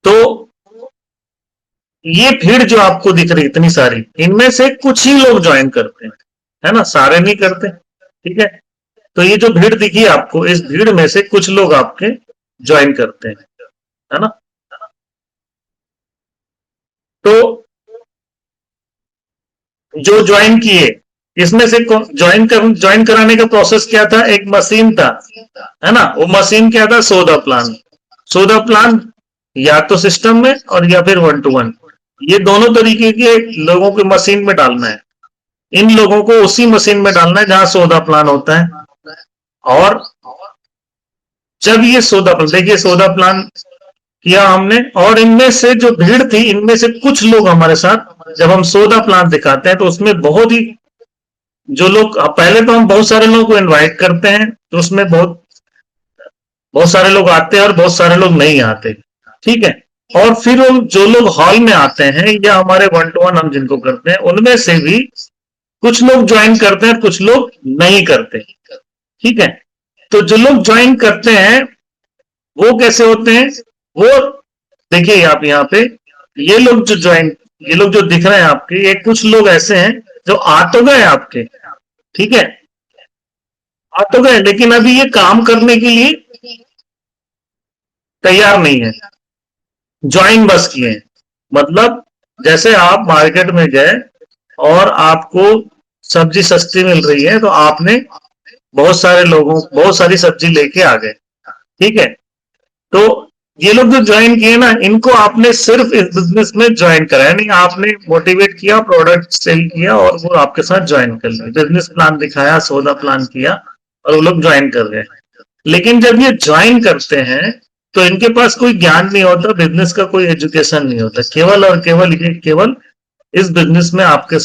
तो ये भीड़ जो आपको दिख रही इतनी सारी, इनमें से कुछ ही लोग ज्वाइन करते हैं, है ना, सारे नहीं करते। ठीक है, तो ये जो भीड़ दिखी आपको, इस भीड़ में से कुछ लोग आपके ज्वाइन करते हैं, है ना। तो जो ज्वाइन किए, इसमें से ज्वाइन कराने का प्रोसेस क्या था, एक मशीन था, है ना। वो मशीन क्या था, 100 प्लान। 100 प्लान या तो सिस्टम में और या फिर 1-to-1, ये दोनों तरीके के लोगों के मशीन में डालना है। इन लोगों को उसी मशीन में डालना है जहां 100 प्लान होता है। और जब ये 100 प्लान, देखिए 100 प्लान किया हमने, और इनमें से जो भीड़ थी, इनमें से कुछ लोग हमारे साथ, जब हम 100 प्लान दिखाते हैं तो उसमें बहुत ही जो लोग, पहले तो हम बहुत सारे लोगों को इनवाइट करते हैं, तो उसमें बहुत सारे लोग आते हैं और बहुत सारे लोग नहीं आते। ठीक है, और फिर जो लोग हॉल में आते हैं या हमारे 1-to-1 हम जिनको करते हैं, उनमें से भी कुछ लोग ज्वाइन करते हैं, कुछ लोग नहीं करते। ठीक है, तो जो लोग ज्वाइन करते हैं वो कैसे होते हैं, वो देखिए आप यहाँ पे, ये लोग जो दिख रहे हैं आपके, ये कुछ लोग ऐसे हैं जो आ तो गए आपके, ठीक है, आ तो गए, लेकिन अभी ये काम करने के लिए तैयार नहीं है, ज्वाइन बस किए। मतलब जैसे आप मार्केट में गए और आपको सब्जी सस्ती मिल रही है, तो आपने बहुत सारी सब्जी लेके आ गए। ठीक है, तो ये लोग जो ज्वाइन किए ना, इनको आपने सिर्फ इस बिजनेस में ज्वाइन कराया नहीं, आपने मोटिवेट किया, प्रोडक्ट सेल किया और वो आपके साथ ज्वाइन कर लिए, बिजनेस प्लान दिखाया, 100 प्लान किया और वो लोग ज्वाइन कर गए। लेकिन जब ये ज्वाइन करते हैं तो इनके पास कोई ज्ञान नहीं होता, बिजनेस का कोई एजुकेशन नहीं होता, केवल और केवल इस बिजनेस में आपके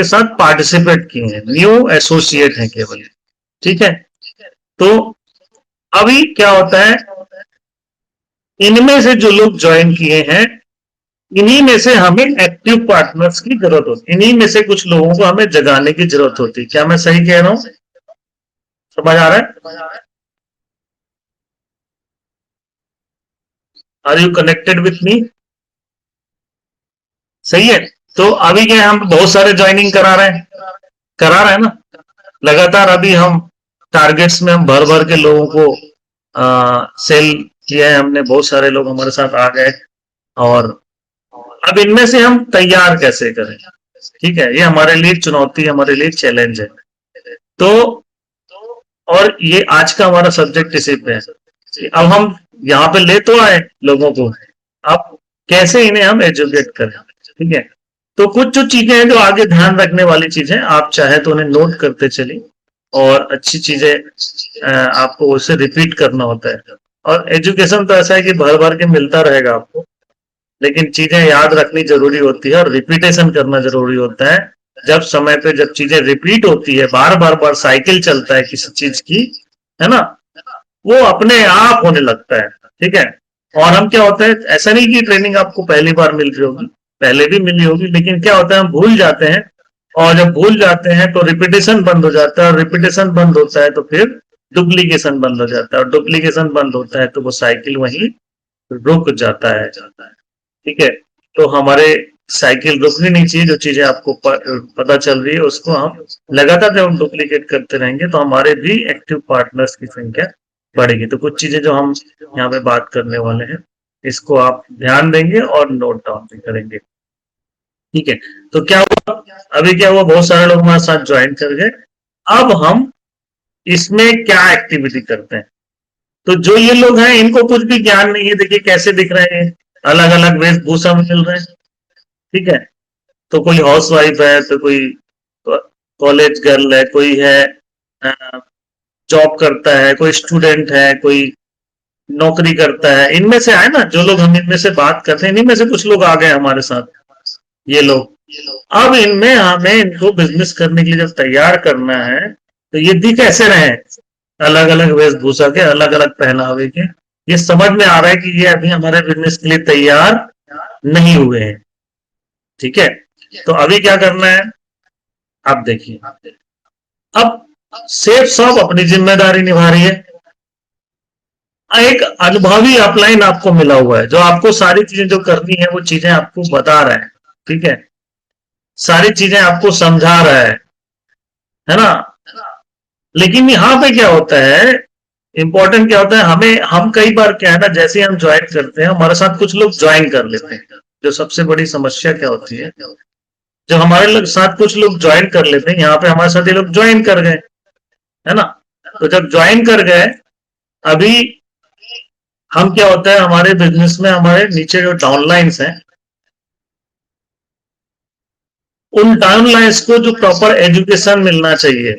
साथ पार्टिसिपेट किए हैं, न्यू एसोसिएट हैं केवल। ठीक है, तो अभी क्या होता है, इनमें से जो लोग ज्वाइन किए हैं, इन्हीं में से हमें एक्टिव पार्टनर्स की जरूरत होती है, इन्हीं में से कुछ लोगों को हमें जगाने की जरूरत होती है। क्या मैं सही कह रहा हूं, समझ आ रहा है? Are you connected with me? सही है, तो अभी क्या हम बहुत सारे ज्वाइनिंग करा रहे हैं ना, लगातार अभी हम टारगेट्स में हम भर भर के लोगों को सेल किया है हमने, बहुत सारे लोग हमारे साथ आ गए, और अब इनमें से हम तैयार कैसे करें। ठीक है, ये हमारे लिए चुनौती, हमारे लिए चैलेंज है। तो और ये आज का हमारा सब्जेक्ट इसी पे है। अब हम यहाँ पे ले तो आए लोगों को, अब कैसे इन्हें हम एजुकेट करें। ठीक है, तो कुछ जो चीजें हैं जो आगे ध्यान रखने वाली चीजें, आप चाहे तो उन्हें नोट करते चलिए, और अच्छी चीजें आपको उसे रिपीट करना होता है। और एजुकेशन तो ऐसा है कि भर भर के मिलता रहेगा आपको, लेकिन चीजें याद रखनी जरूरी होती है और रिपीटेशन करना जरूरी होता है। जब समय पे जब चीजें रिपीट होती है, बार साइकिल चलता है किसी चीज की, है ना, वो अपने आप होने लगता है। ठीक है, और हम क्या होता है, ऐसा नहीं कि ट्रेनिंग आपको पहली बार मिल रही होगी, पहले भी मिली होगी, लेकिन क्या होता है, हम भूल जाते हैं, और जब भूल जाते हैं तो रिपीटेशन बंद हो जाता है, और रिपीटेशन बंद होता है तो फिर डुप्लीकेशन बंद हो जाता है, और डुप्लीकेशन बंद होता है तो वो साइकिल वहीं रुक जाता है। ठीक है, तो हमारे साइकिल रुकनी नहीं चाहिए, जो चीजें आपको पता चल रही है उसको हम लगातार जब हम डुप्लीकेट करते रहेंगे तो हमारे भी एक्टिव पार्टनर्स की संख्या बढ़ेगी। तो कुछ चीजें जो हम यहाँ पे बात करने वाले हैं, इसको आप ध्यान देंगे और नोट डाउन भी करेंगे। ठीक है, तो क्या हुआ, अभी क्या हुआ, बहुत सारे लोग हमारे साथ ज्वाइन कर गए। अब हम इसमें क्या एक्टिविटी करते हैं, तो जो ये लोग हैं इनको कुछ भी ज्ञान नहीं है, देखिए कैसे दिख रहे हैं, अलग अलग वेशभूषा में मिल रहे हैं। ठीक है, तो कोई हाउस वाइफ है, तो कोई कॉलेज गर्ल है, कोई है जॉब करता है, कोई स्टूडेंट है, कोई नौकरी करता है, इनमें से आए ना जो लोग, हम इनमें से बात करते हैं, इनमें से कुछ लोग आ गए हमारे साथ, ये लोग। अब इनमें हमें इनको बिजनेस करने के लिए जब तैयार करना है तो ये दिख कैसे रहे, अलग अलग वेशभूषा के, अलग अलग पहनावे के, ये समझ में आ रहा है कि ये अभी हमारे बिजनेस के लिए तैयार नहीं हुए हैं। ठीक है, तो अभी क्या करना है, आप देखिए। अब सेफ शॉप अपनी जिम्मेदारी निभा रही है, एक अनुभवी अपलाइन आपको मिला हुआ है जो आपको सारी चीजें जो करनी है वो चीजें आपको बता रहा है। ठीक है, सारी चीजें आपको समझा रहा है ना। लेकिन यहाँ पे क्या होता है, इंपॉर्टेंट क्या होता है, हम कई बार क्या है ना, जैसे हम ज्वाइन करते हैं हमारे साथ कुछ लोग ज्वाइन कर लेते हैं। जो सबसे बड़ी समस्या क्या होती है, जब हमारे साथ कुछ लोग ज्वाइन कर लेते हैं, यहाँ पे हमारे साथ ये लोग ज्वाइन कर गए, है ना। तो जब ज्वाइन कर गए, अभी हम क्या होता है, हमारे बिजनेस में हमारे नीचे जो डाउनलाइंस हैं, उन डाउनलाइंस को जो प्रॉपर एजुकेशन मिलना चाहिए,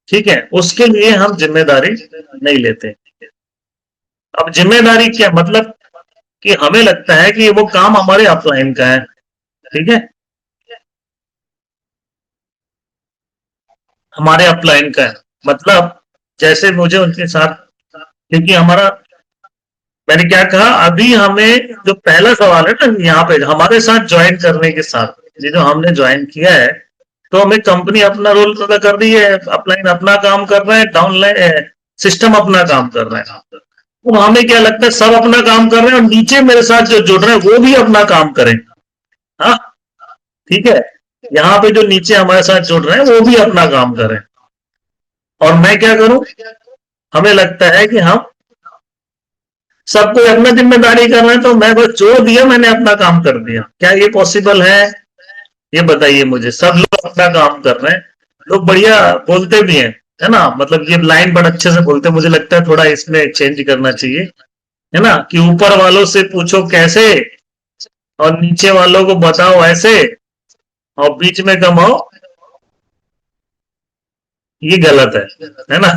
ठीक है, उसके लिए हम जिम्मेदारी नहीं लेते। अब जिम्मेदारी क्या मतलब, कि हमें लगता है कि वो काम हमारे अपलाइन का है। ठीक है, हमारे अपलाइन का है, मतलब जैसे मुझे उनके साथ, क्योंकि हमारा, मैंने क्या कहा, अभी हमें जो पहला सवाल है ना, यहाँ पे हमारे साथ ज्वाइन करने के साथ, ये जो हमने ज्वाइन किया है, तो हमें कंपनी अपना रोल अदा कर रही है, अपलाइन अपना काम कर रहा है, डाउनलाइन सिस्टम अपना काम कर रहा है। तो हमें क्या लगता है, सब अपना काम कर रहे हैं और नीचे मेरे साथ जो जुड़ रहे हैं वो भी अपना काम करें। हाँ, ठीक है, यहाँ पे जो नीचे हमारे साथ जुड़ रहे हैं वो भी अपना काम करें, और मैं क्या करूं, हमें लगता है कि हम सबको अपना जिम्मेदारी कर रहे हैं, तो मैं बस जोड़ दिया, मैंने अपना काम कर दिया। क्या ये पॉसिबल है, ये बताइए मुझे। सब लोग अपना काम कर रहे हैं, लोग बढ़िया बोलते भी हैं, है ना, मतलब ये लाइन बड़ा अच्छे से बोलते हैं, मुझे लगता है थोड़ा इसमें चेंज करना चाहिए, है ना, कि ऊपर वालों से पूछो कैसे और नीचे वालों को बताओ ऐसे और बीच में कमाओ, ये गलत है ना।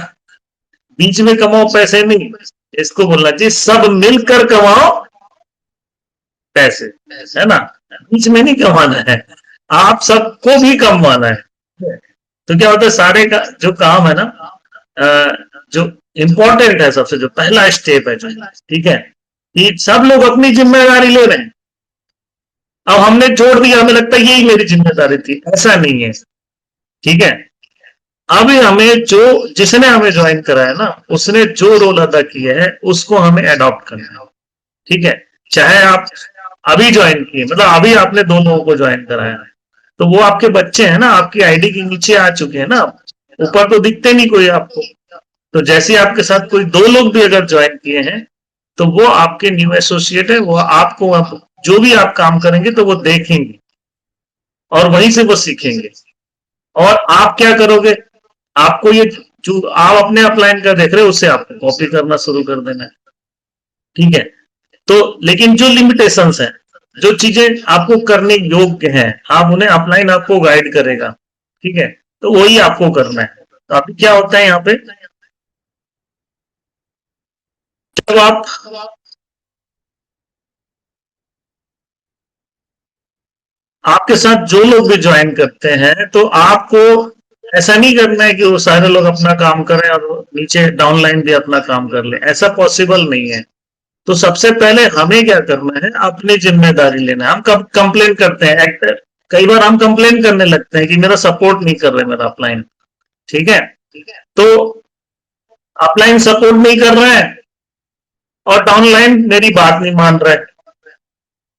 बीच में कमाओ पैसे नहीं, इसको बोलना चाहिए सब मिलकर कमाओ पैसे, है ना, बीच में नहीं कमाना है, आप सबको भी कमाना है। तो क्या होता है, सारे का जो काम है ना, जो इंपॉर्टेंट है, सबसे जो पहला स्टेप है जो, ठीक है, कि सब लोग अपनी जिम्मेदारी ले रहे हैं। अब हमने छोड़ दिया, हमें लगता है यही मेरी जिम्मेदारी थी, ऐसा नहीं है। ठीक है, अब हमें जो, जिसने हमें ज्वाइन कराया ना, उसने जो रोल अदा किया है उसको हमें अडॉप्ट करना है। ठीक है, चाहे आप अभी ज्वाइन किए, मतलब अभी आपने 2 लोगों को ज्वाइन कराया है, तो वो आपके बच्चे हैं ना, आपकी आईडी के नीचे आ चुके हैं ना, ऊपर तो दिखते नहीं कोई आपको। तो जैसे आपके साथ कोई 2 लोग भी अगर ज्वाइन किए हैं, तो वो आपके न्यू एसोसिएट है, वो आपको जो भी आप काम करेंगे तो वो देखेंगे और वहीं से वो सीखेंगे। और आप क्या करोगे, आपको ये जो आप अपने अपलाइन का देख रहे हो उससे आपको कॉपी करना शुरू कर देना है। ठीक है, तो लेकिन जो लिमिटेशंस हैं, जो चीजें आपको करने योग्य हैं, आप उन्हें अपलाइन आपको गाइड करेगा। ठीक है, तो वही आपको करना है। तो अभी क्या होता है यहाँ पे, जब आप आपके साथ जो लोग भी ज्वाइन करते हैं, तो आपको ऐसा नहीं करना है कि वो सारे लोग अपना काम करें और नीचे डाउनलाइन भी अपना काम कर ले, ऐसा पॉसिबल नहीं है। तो सबसे पहले हमें क्या करना है, अपनी जिम्मेदारी लेना है। हम कब कंप्लेन करते हैं, कई बार हम कंप्लेन करने लगते हैं कि मेरा सपोर्ट नहीं कर रहे मेरा अपलाइन। ठीक है, तो अपलाइन सपोर्ट नहीं कर रहा है और डाउनलाइन मेरी बात नहीं मान रहा है।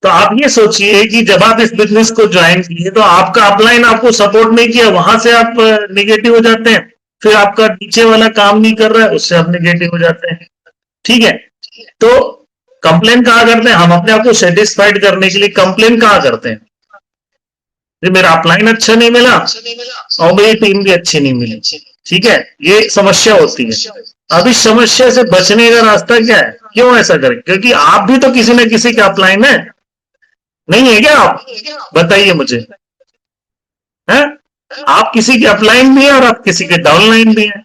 तो आप ये सोचिए कि जब आप इस बिजनेस को ज्वाइन किए तो आपका अपलाइन आपको सपोर्ट नहीं किया, वहां से आप निगेटिव हो जाते हैं, फिर आपका नीचे वाला काम नहीं कर रहा है, उससे आप निगेटिव हो जाते हैं। ठीक है, तो कंप्लेन कहाँ करते हैं, हम अपने आप को सेटिस्फाइड करने के लिए कंप्लेन कहाँ करते हैं, मेरा अपलाइन अच्छा नहीं मिला और मेरी टीम भी अच्छी नहीं मिली। ठीक है, ये समस्या होती है। अब इस समस्या से बचने का रास्ता क्या है, क्यों ऐसा करें, क्योंकि आप भी तो किसी न किसी का अपलाइन है, नहीं है क्या, आप बताइए मुझे, है? आप किसी के अपलाइन भी है और आप किसी के डाउनलाइन भी हैं।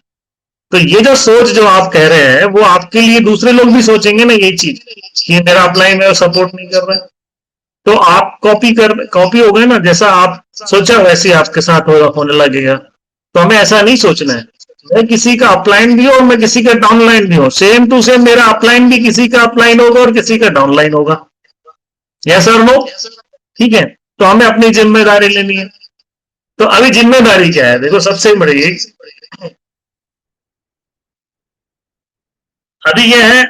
तो ये जो सोच जो आप कह रहे हैं वो आपके लिए दूसरे लोग भी सोचेंगे ना यही चीज कि मेरा अपलाइन है सपोर्ट नहीं कर रहा है, तो आप कॉपी हो गए ना, जैसा आप सोचा वैसे ही आपके साथ होने लगेगा। तो हमें ऐसा नहीं सोचना है, मैं किसी का अपलाइन भी हो और मैं किसी का डाउनलाइन भी हो, सेम टू सेम मेरा अपलाइन भी किसी का अपलाइन होगा और किसी का डाउनलाइन होगा। यस और नो? ठीक है, तो हमें अपनी जिम्मेदारी लेनी है। तो अभी जिम्मेदारी क्या है, देखो सबसे बड़ी अभी ये है,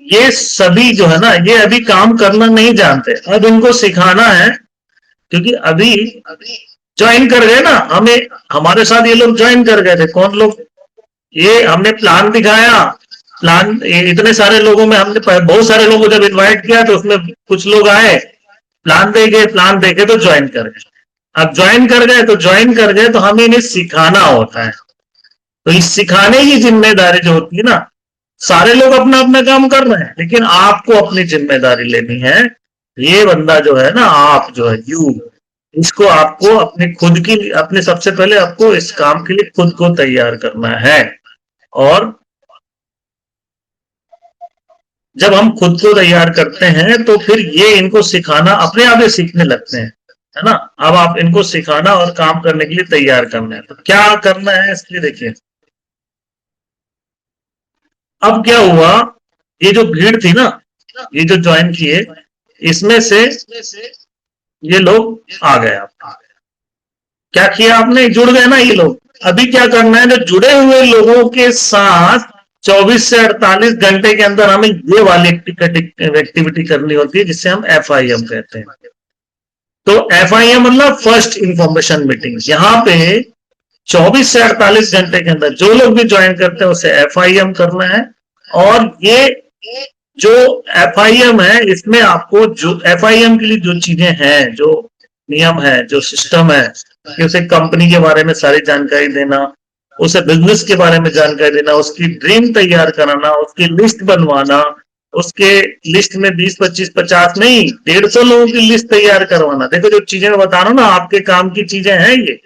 ये सभी जो है ना ये अभी काम करना नहीं जानते, अब इनको सिखाना है, क्योंकि अभी ज्वाइन कर गए ना, हमें हमारे साथ ये लोग ज्वाइन कर गए थे। कौन लोग? ये हमने प्लान दिखाया, प्लान इतने सारे लोगों में हमने बहुत सारे लोगों को जब इनवाइट किया तो उसमें कुछ लोग आए, प्लान देखे तो ज्वाइन कर गए। अब ज्वाइन कर गए तो हमें इन्हें सिखाना होता है। तो इस सिखाने की जिम्मेदारी जो होती है ना, सारे लोग अपना अपना काम कर रहे हैं, लेकिन आपको अपनी जिम्मेदारी लेनी है। ये बंदा जो है ना, आप जो है इसको आपको अपने सबसे पहले आपको इस काम के लिए खुद को तैयार करना है। और जब हम खुद को तैयार करते हैं तो फिर ये इनको सिखाना अपने आप ही सीखने लगते हैं, है ना। अब आप इनको सिखाना और काम करने के लिए तैयार करना है, तो क्या करना है इसलिए देखिए। अब क्या हुआ, ये जो भीड़ थी ना, ये जो ज्वाइन किए, इसमें से ये लोग आ गए। आप क्या किया आपने, जुड़ गए ना ये लोग। अभी क्या करना है, जो जुड़े हुए लोगों के साथ 24 से 48 घंटे के अंदर हमें ये वाली एक्टिविटी करनी होती है, जिसे हम FIM कहते हैं। तो FIM मतलब फर्स्ट इंफॉर्मेशन मीटिंग। यहाँ पे 24 से 48 घंटे के अंदर जो लोग भी ज्वाइन करते हैं उसे FIM करना है। और ये जो FIM है, इसमें आपको जो FIM के लिए जो चीजें हैं, जो नियम है, जो सिस्टम है, कि उसे कंपनी के बारे में सारी जानकारी देना, उसे बिजनेस के बारे में जानकारी देना, उसकी ड्रीम तैयार कराना, उसकी लिस्ट बनवाना, उसके लिस्ट में 20, 25, 50 नहीं 150 लोगों की लिस्ट तैयार करवाना। देखो जो चीजें मैं बता रहा हूँ ना, आपके काम की चीजें हैं ये।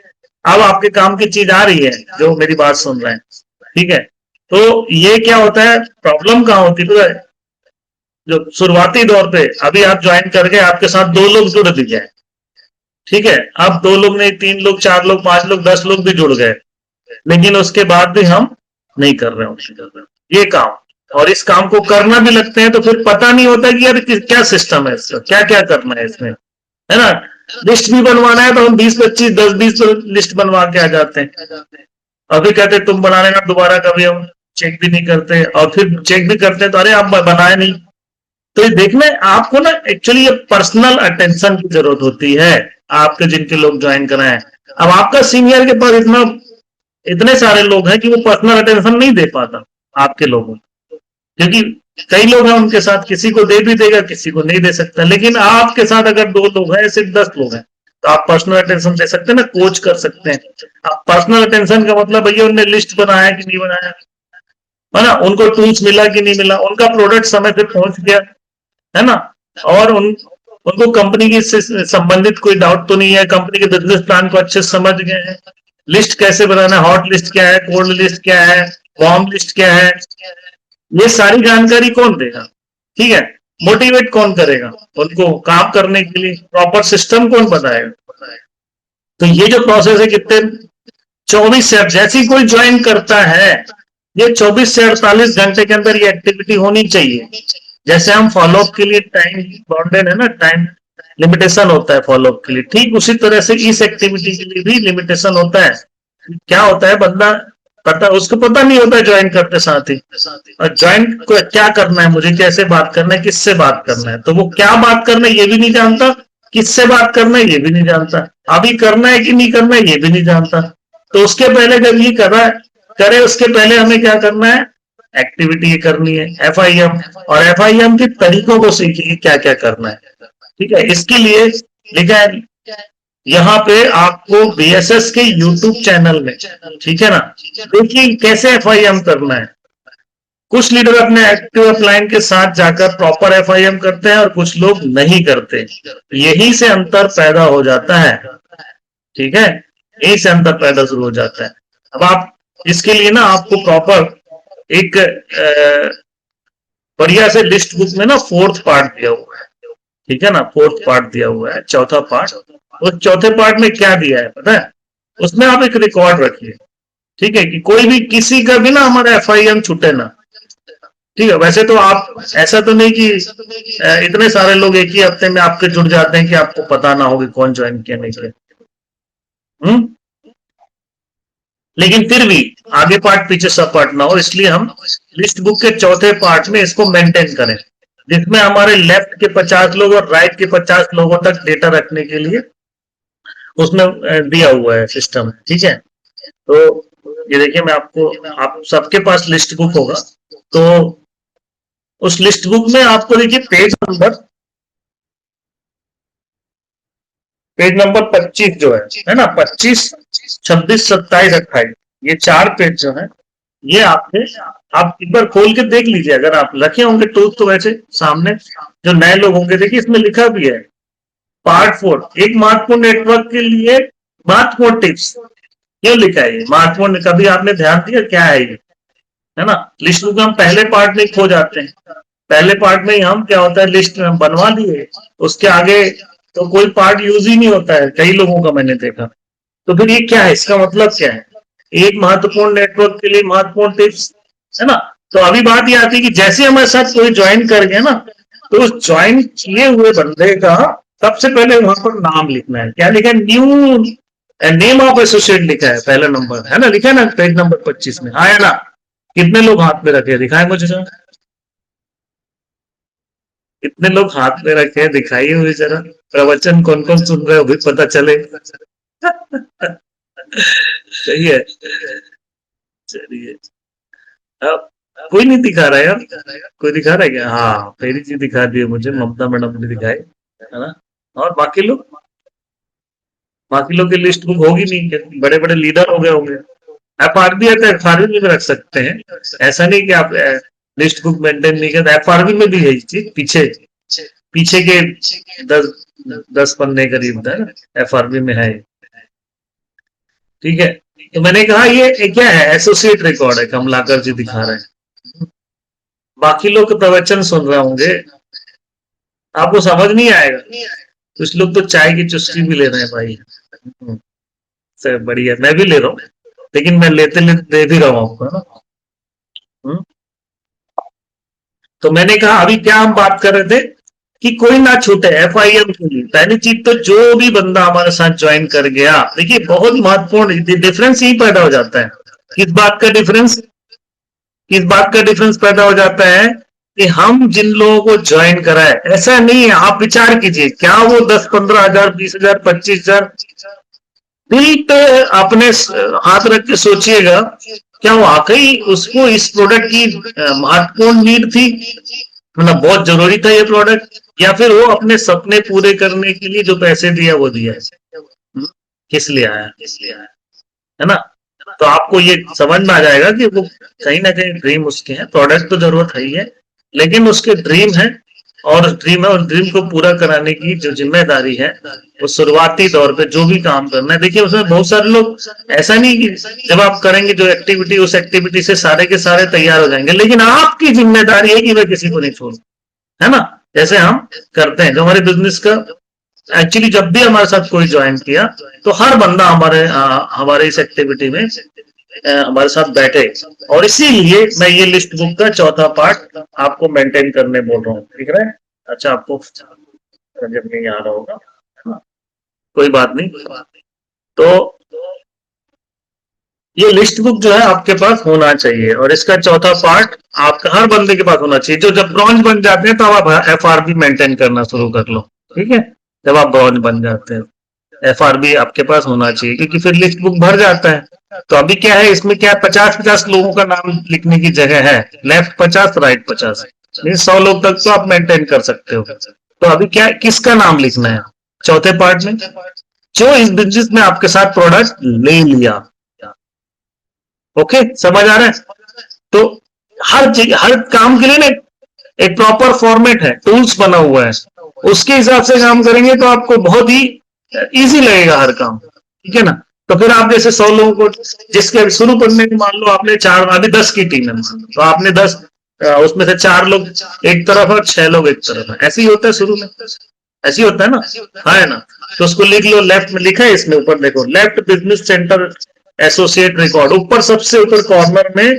अब आपके काम की चीज आ रही है जो मेरी बात सुन रहे हैं, ठीक है। तो ये क्या होता है, प्रॉब्लम कहाँ होती है, जो शुरुआती दौर पे अभी आप ज्वाइन कर गए, आपके साथ 2 लोग जुड़ भी गए, ठीक है। अब 2 लोग नहीं, 3 लोग, 4 लोग, 5 लोग, 10 लोग भी जुड़ गए, लेकिन उसके बाद भी हम नहीं कर रहे हैं ये काम, और इस काम को करना भी लगते हैं तो फिर पता नहीं होता कि यार क्या सिस्टम है इसका, क्या क्या करना है इसमें, है ना। लिस्ट भी बनवाना है तो हम 20, 25, 10, 20 लिस्ट बनवा के आ जाते हैं। अभी कहते तुम बना लेना, दोबारा कभी हम चेक भी नहीं करते, और फिर चेक भी करते हैं तो अरे आप बनाए नहीं। तो ये देखना है आपको ना, एक्चुअली ये पर्सनल अटेंशन की जरूरत होती है आपके, जिनके लोग ज्वाइन कराएं। अब आपका सीनियर के पास इतने सारे लोग हैं कि वो पर्सनल अटेंशन नहीं दे पाता आपके लोगों को, क्योंकि कई लोग हैं उनके साथ, किसी को दे भी देगा, किसी को नहीं दे सकता। लेकिन आपके साथ अगर 2 लोग हैं, सिर्फ 10 लोग हैं, तो आप पर्सनल अटेंशन दे सकते हैं ना, कोच कर सकते हैं आप। पर्सनल अटेंशन का मतलब भैया उन्होंने लिस्ट बनाया कि नहीं बनाया, है ना, उनको टूल्स मिला कि नहीं मिला, उनका प्रोडक्ट समय पे पहुंच गया, है ना, और उनको कंपनी की से संबंधित कोई डाउट तो नहीं है, कंपनी के बिजनेस प्लान को अच्छे से समझ गए हैं, लिस्ट कैसे बनाना है, हॉट लिस्ट क्या है, कोल्ड लिस्ट क्या है, वार्म लिस्ट क्या है, ये सारी जानकारी कौन देगा, ठीक है। मोटिवेट कौन करेगा उनको काम करने के लिए, प्रॉपर सिस्टम कौन बताएगा। तो ये जो प्रोसेस है, कितने 24 से, जैसे कोई ज्वाइन करता है, ये 24 से 48 घंटे के अंदर ये एक्टिविटी होनी चाहिए। जैसे हम फॉलोअप के लिए टाइम बाउंडेड है ना, टाइम लिमिटेशन होता है फॉलोअप के लिए, ठीक उसी तरह से इस एक्टिविटी के लिए भी लिमिटेशन होता है। क्या होता है, बंदा उसको पता नहीं होता है ज्वाइन करते साथ ही, और ज्वाइन को क्या करना है, मुझे कैसे बात करना है, किससे बात करना है, तो वो क्या बात करना है ये भी नहीं जानता, किससे बात करना है ये भी नहीं जानता, अभी करना है कि नहीं करना है ये भी नहीं जानता। तो उसके पहले जब ये करे उसके पहले हमें क्या करना है, एक्टिविटी ये करनी है FIM, और FIM के तरीकों को सीखिए क्या क्या करना है, ठीक है। इसके लिए लिखा है यहाँ पे आपको BSS के YouTube चैनल में, ठीक है ना, देखिए कैसे FIM करना है। कुछ लीडर अपने एक्टिव अपलाइन के साथ जाकर प्रॉपर FIM करते हैं और कुछ लोग नहीं करते, यही से अंतर पैदा हो जाता है, ठीक है, यही से अंतर पैदा शुरू हो जाता है। अब आप इसके लिए ना आपको प्रॉपर एक बढ़िया से लिस्ट बुक में ना 4th पार्ट दिया हुआ है, ठीक है ना, 4th पार्ट दिया हुआ है, चौथा पार्ट। उस चौथे पार्ट में क्या दिया है पता है? उसमें आप एक रिकॉर्ड रखिए, ठीक है, कि कोई भी किसी का भी ना हमारा FIM छूटे ना, ठीक है। वैसे तो आप ऐसा तो नहीं कि इतने सारे लोग एक ही हफ्ते में आपके जुड़ जाते हैं कि आपको पता ना हो कि कौन ज्वाइन किया नहीं किया। लेकिन फिर भी आगे पार्ट पीछे सब पार्ट ना हो, इसलिए हम लिस्ट बुक के चौथे पार्ट में इसको मेंटेन करें, जिसमें हमारे लेफ्ट के 50 लोग और राइट के 50 लोगों तक डेटा रखने के लिए उसमें दिया हुआ है सिस्टम, ठीक है। तो ये देखिए, मैं आपको, आप सबके पास लिस्ट बुक होगा, तो उस लिस्ट बुक में आपको देखिए पेज नंबर 25 जो है ना, 25, 26, 27, 28, ये 4 पेज जो है, ये आपके, आप एक बार खोल के देख लीजिए। अगर आप रखे होंगे तो वैसे सामने जो नए लोग होंगे, देखिए इसमें लिखा भी है पार्ट 4, एक महत्वपूर्ण नेटवर्क के लिए महत्वपूर्ण टिप्स। क्यों लिखा है ये महत्वपूर्ण? कभी आपने ध्यान दिया क्या है ये, है ना? लिस्ट बुक हम पहले पार्ट में खो जाते हैं, पहले पार्ट में ही हम क्या होता है, लिस्ट बनवा लिए, उसके आगे तो कोई पार्ट यूज ही नहीं होता है, कई लोगों का मैंने देखा। तो फिर ये क्या है, इसका मतलब क्या है? एक महत्वपूर्ण नेटवर्क के लिए महत्वपूर्ण टिप्स, है ना? तो अभी बात ये आती है कि जैसे हमारे साथ कोई ज्वाइन कर गया ना, तो उस ज्वाइन किए हुए बंदे का सबसे पहले वहां पर नाम लिखना है। क्या लिखा है? न्यू नेम ऑफ एसोसिएट लिखा है, पहला नंबर है ना, लिखा है ना पेज नंबर 25 में, आया ना? कितने लोग हाथ में रखे, दिखाए मुझे जरा, कितने लोग हाथ में रखे हैं, दिखाइए मुझे जरा। प्रवचन कौन कौन सुन रहे हो भी पता चले। सही है, चलिए। अब कोई नहीं दिखा रहा है यार, कोई दिखा रहा है क्या? हाँ, मेरी चीज दिखा दी है मुझे, ममता मैडम ने दिखाई, है ना? और बाकी लोग की लिस्ट बुक होगी नहीं, बड़े बड़े लीडर हो गए होंगे। FRB है तो FRB में रख सकते हैं, ऐसा नहीं कि आप लिस्ट बुक मेंटेन नहीं करते। FRB में भी है चीज, पीछे के 10 पन्ने करीब है ना, FRB में है, ठीक है। तो मैंने कहा ये क्या है, एसोसिएट रिकॉर्ड है, कमलाकर जी दिखा रहे हैं। बाकी लोग प्रवचन सुन रहे होंगे, आपको समझ नहीं आएगा, कुछ लोग तो चाय की चुस्की भी ले रहे हैं भाई। सर बढ़िया, मैं भी ले रहा हूँ, लेकिन मैं लेते दे भी रहा हूँ आपको, है ना? तो मैंने कहा अभी क्या हम बात कर रहे थे कि कोई ना छूटे FIM के लिए। पहली चीज तो जो भी बंदा हमारे साथ ज्वाइन कर गया, देखिए बहुत महत्वपूर्ण डिफरेंस यही पैदा हो जाता है। किस बात का डिफरेंस पैदा हो जाता है कि हम जिन लोगों को ज्वाइन कराए, ऐसा नहीं है, आप विचार कीजिए, क्या वो 10, 15 हजार, 20 हजार, 25 हजार, दिल पे अपने हाथ रख के सोचिएगा, क्या वाकई उसको इस प्रोडक्ट की महत्वपूर्ण नीड थी, मतलब बहुत जरूरी था ये प्रोडक्ट, या फिर वो अपने सपने पूरे करने के लिए जो पैसे दिया वो दिया है? किस लिए आया, है ना? तो आपको ये समझ में आ जाएगा कि वो कहीं ना कहीं ड्रीम उसके हैं, प्रोडक्ट तो जरूरत है ही है, लेकिन उसके ड्रीम है, और ड्रीम को पूरा कराने की जो जिम्मेदारी है, वो शुरुआती दौर पे जो भी काम करना है। देखिए उसमें बहुत सारे लोग, ऐसा नहीं कि जब आप करेंगे जो एक्टिविटी, उस एक्टिविटी से सारे के सारे तैयार हो जाएंगे, लेकिन आपकी जिम्मेदारी है कि वह किसी को नहीं छोड़, है ना? जैसे हम करते हैं जो हमारे बिजनेस का, एक्चुअली जब भी हमारे साथ कोई ज्वाइन किया तो हर बंदा हमारे इस एक्टिविटी में हमारे साथ बैठे, और इसीलिए मैं ये लिस्ट बुक का चौथा पार्ट आपको मेंटेन करने बोल रहा हूँ, ठीक है? अच्छा, आपको जब नहीं आ रहा होगा, कोई बात नहीं। तो ये लिस्ट बुक जो है आपके पास होना चाहिए, और इसका चौथा पार्ट आपका हर बंदे के पास होना चाहिए। जो जब ब्रॉन्ज बन जाते हैं तो आप FRB मेंटेन करना शुरू कर लो, ठीक है? जब आप ब्रॉन्ज बन जाते हैं FRB आपके पास होना चाहिए, क्योंकि फिर लिस्ट बुक भर जाता है। तो अभी क्या है, इसमें क्या 50 लोगों का नाम लिखने की जगह है, लेफ्ट 50, राइट 50, 100 लोग तक तो आप मेंटेन कर सकते हो। तो अभी क्या, किसका नाम लिखना है चौथे पार्ट में? जो इस बिजनेस में आपके साथ प्रोडक्ट ले लिया। ओके, समझ आ रहा है? तो हर काम के लिए ना एक प्रॉपर फॉर्मेट है, टूल्स बना हुआ है, उसके हिसाब से काम करेंगे तो आपको बहुत ही इजी लगेगा हर काम, ठीक है ना? तो फिर आप जैसे 100 लोगों को, जिसके शुरू करने में मान लो आपने 4, अभी 10 की टीम है, मान लो, तो आपने 10, उसमें से 4 लोग एक तरफ है और 6 लोग एक तरफ है, ऐसे ही होता है शुरू में, ऐसे ही होता है ना, है ना। तो उसको लिख लो, लेफ्ट में लिखा है, इसमें ऊपर देखो, left business centre associate record, ऊपर सबसे ऊपर कॉर्नर में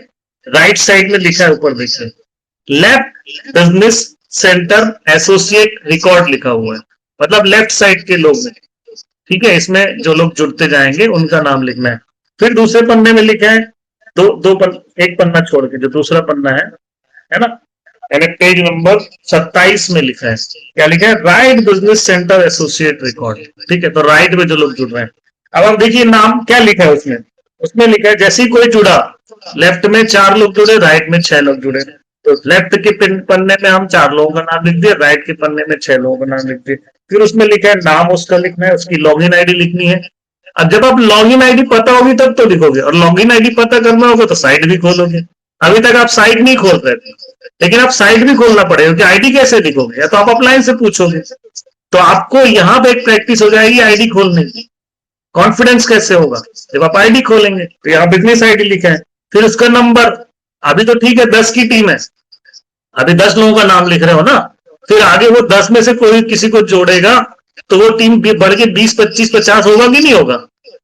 राइट साइड में लिखा है, ऊपर देखिए left business centre associate record लिखा हुआ है, मतलब लेफ्ट साइड के लोग हैं, ठीक है। इसमें जो लोग जुड़ते जाएंगे उनका नाम लिखना है। फिर दूसरे पन्ने में लिखा है, एक पन्ना छोड़ के जो दूसरा पन्ना है ना, यानी पेज नंबर 27 में लिखा है, क्या लिखा है, right business centre associate record, ठीक है। तो राइट में जो लोग जुड़ रहे हैं, अब आप देखिए नाम क्या लिखा है उसमें, उसमें लिखा है जैसे ही कोई जुड़ा, लेफ्ट में 4 लोग जुड़े, राइट में 6 लोग जुड़े, तो लेफ्ट के पन्ने में हम 4 लोगों का नाम लिख दिए, राइट के पन्ने में 6 लोगों का नाम लिख दिए। फिर उसमें लिखा है नाम उसका लिखना है, उसकी लॉगिन आईडी लिखनी है। अब जब आप लॉगिन आईडी पता होगी तब तो लिखोगे, और लॉगिन आईडी पता करना होगा तो साइट भी खोलोगे। अभी तक आप साइट नहीं खोल रहे थे, लेकिन आप साइट भी खोलना पड़ेगा, क्योंकि आईडी कैसे लिखोगे, या तो आप अपलाइन से पूछोगे, तो आपको यहाँ पे एक प्रैक्टिस हो जाएगी आईडी खोलने की। कॉन्फिडेंस कैसे होगा, जब आप आईडी खोलेंगे, तो यहाँ बिजनेस आईडी लिखा है, फिर उसका नंबर, अभी तो ठीक है 10 की टीम है, अभी 10 लोगों का नाम लिख रहे हो ना, फिर आगे वो 10 में से कोई किसी को जोड़ेगा तो वो टीम बढ़ के 20, 25, 50 होगा कि नहीं होगा।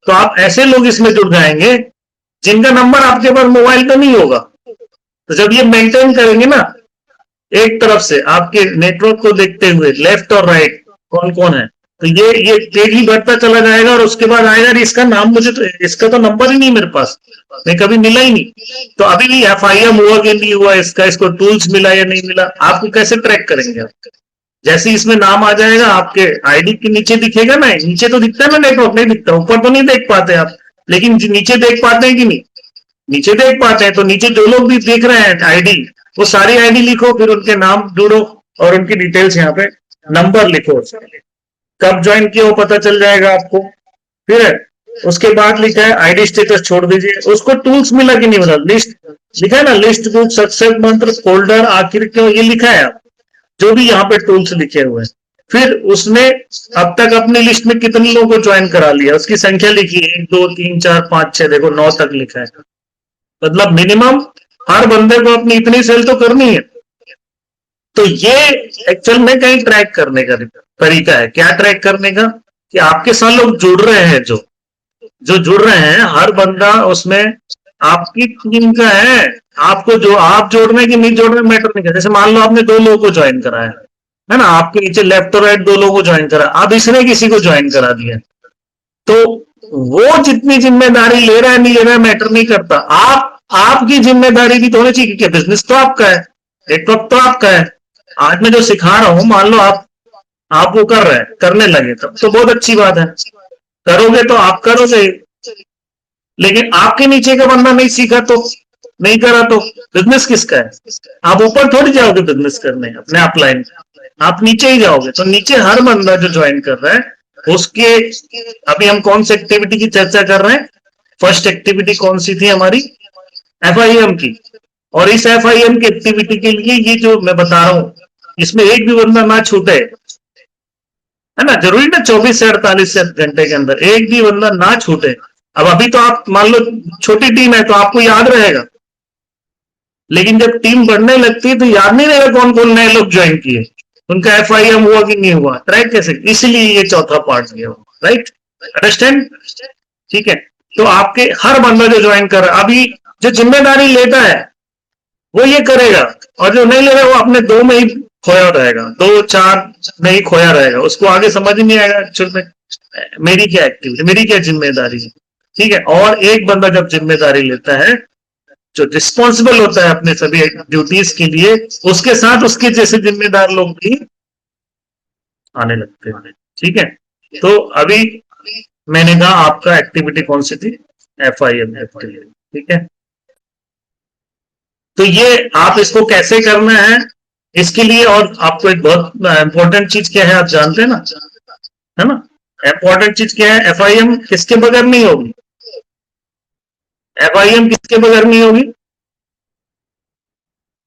तो आप ऐसे लोग इसमें जुड़ जाएंगे जिनका नंबर आपके पास मोबाइल पे नहीं होगा। तो जब ये मेंटेन करेंगे ना, एक तरफ से आपके नेटवर्क को देखते हुए लेफ्ट और राइट कौन कौन है, तो ये पेज ही बढ़ता चला जाएगा, और उसके बाद आएगा इसका नाम, मुझे तो इसका तो नंबर ही नहीं मेरे पास, मैं कभी मिला ही नहीं, तो अभी भी FIM हुआ कि नहीं हुआ इसका, इसको टूल्स मिला या नहीं मिला, आपको कैसे ट्रैक करेंगे आप। जैसे इसमें नाम आ जाएगा, आपके आईडी के नीचे दिखेगा ना, नीचे तो दिखता है ना, नेटवर्क नहीं दिखता, ऊपर तो नहीं देख पाते आप, लेकिन नीचे देख पाते हैं कि नहीं, नीचे देख पाते हैं। तो नीचे जो लोग भी देख रहे हैं आईडी, वो सारी आईडी लिखो, फिर उनके नाम जोड़ो और उनकी डिटेल्स यहाँ पे नंबर लिखो, कब ज्वाइन किया वो पता चल जाएगा आपको। फिर उसके बाद लिखा है आईडी स्टेटस छोड़ दीजिए, उसको टूल्स मिला कि नहीं मिला, लिस्ट लिखा है ना, लिस्ट बुक, सक्सेस मंत्र, फोल्डर, आखिर क्यों, ये लिखा है, जो भी यहाँ पे टूल्स लिखे हुए हैं। फिर उसने अब तक अपनी लिस्ट में कितने लोगों को ज्वाइन करा लिया, उसकी संख्या लिखी, 1 2 3 4 5 6, देखो 9 तक लिखा है, मतलब मिनिमम हर बंदे को अपनी इतनी सेल तो करनी है। तो ये एक्चुअल में कहीं ट्रैक करने का तरीका है। क्या ट्रैक करने का, कि आपके साथ लोग जुड़ रहे हैं, जो जुड़ रहे हैं, हर बंदा उसमें आपकी टीम का है, आपको जो आप जोड़ रहे हैं कि नहीं जोड़ रहे मैटर नहीं करता। जैसे मान लो आपने 2 लोगों को ज्वाइन कराया है ना, आपके नीचे लेफ्ट और राइट 2 लोगों को ज्वाइन करा, अब इसने किसी को ज्वाइन करा दिया, तो वो जितनी जिम्मेदारी ले रहा है नहीं ले रहा है मैटर नहीं करता, आपकी जिम्मेदारी भी तो होनी चाहिए, क्योंकि बिजनेस तो आपका है, नेटवर्क तो आपका है। आज मैं जो सिखा रहा हूं, मान लो आप वो कर रहे हैं, करने लगे तो बहुत अच्छी बात है, करोगे तो आप करोगे, लेकिन आपके नीचे का बंदा नहीं सीखा तो, नहीं करा तो बिजनेस किसका है। आप ऊपर थोड़ी जाओगे बिजनेस करने अपने अपलाइन, आप नीचे ही जाओगे। तो नीचे हर बंदा जो ज्वाइन कर रहा है उसके, अभी हम कौन सी एक्टिविटी की चर्चा कर रहे हैं, फर्स्ट एक्टिविटी कौन सी थी हमारी, FIM की, और इस FIM की एक्टिविटी के लिए ये जो मैं बता रहा हूं, इसमें एक भी बंदा ना छूटे, है ना, जरूरी ना 24 से 48 घंटे के अंदर एक भी बंदा ना छूटे। अब अभी तो आप मान लो छोटी टीम है तो आपको याद रहेगा, लेकिन जब टीम बढ़ने लगती है तो याद नहीं रहेगा कौन कौन नए लोग ज्वाइन किए, उनका FIM हुआ कि नहीं हुआ, ट्रैक कैसे, इसलिए ये चौथा पार्ट दिया हुआ, राइट, अंडरस्टैंड, ठीक है। तो आपके हर बंदा जो ज्वाइन कर रहा है, अभी जो जिम्मेदारी लेता है वो ये करेगा, और जो नहीं ले रहा वो अपने 2 में ही खोया रहेगा, 2 4 में ही खोया रहेगा, उसको आगे समझ ही नहीं आएगा एक्चुअल में मेरी क्या एक्टिविटी, मेरी क्या जिम्मेदारी है, ठीक है। और एक बंदा जब जिम्मेदारी लेता है, जो रिस्पॉन्सिबल होता है अपने सभी ड्यूटीज के लिए, उसके साथ उसके जैसे जिम्मेदार लोग भी आने लगते हैं, ठीक है। तो अभी मैंने कहा आपका एक्टिविटी कौन सी थी, FIM एक्टिविटी, ठीक है। तो ये आप इसको कैसे करना है, इसके लिए और आपको एक बहुत इंपॉर्टेंट चीज क्या है आप जानते हैं ना, है ना, इंपॉर्टेंट चीज क्या है, FIM किसके बगैर नहीं होगी, FIM किसके बगैर नहीं होगी,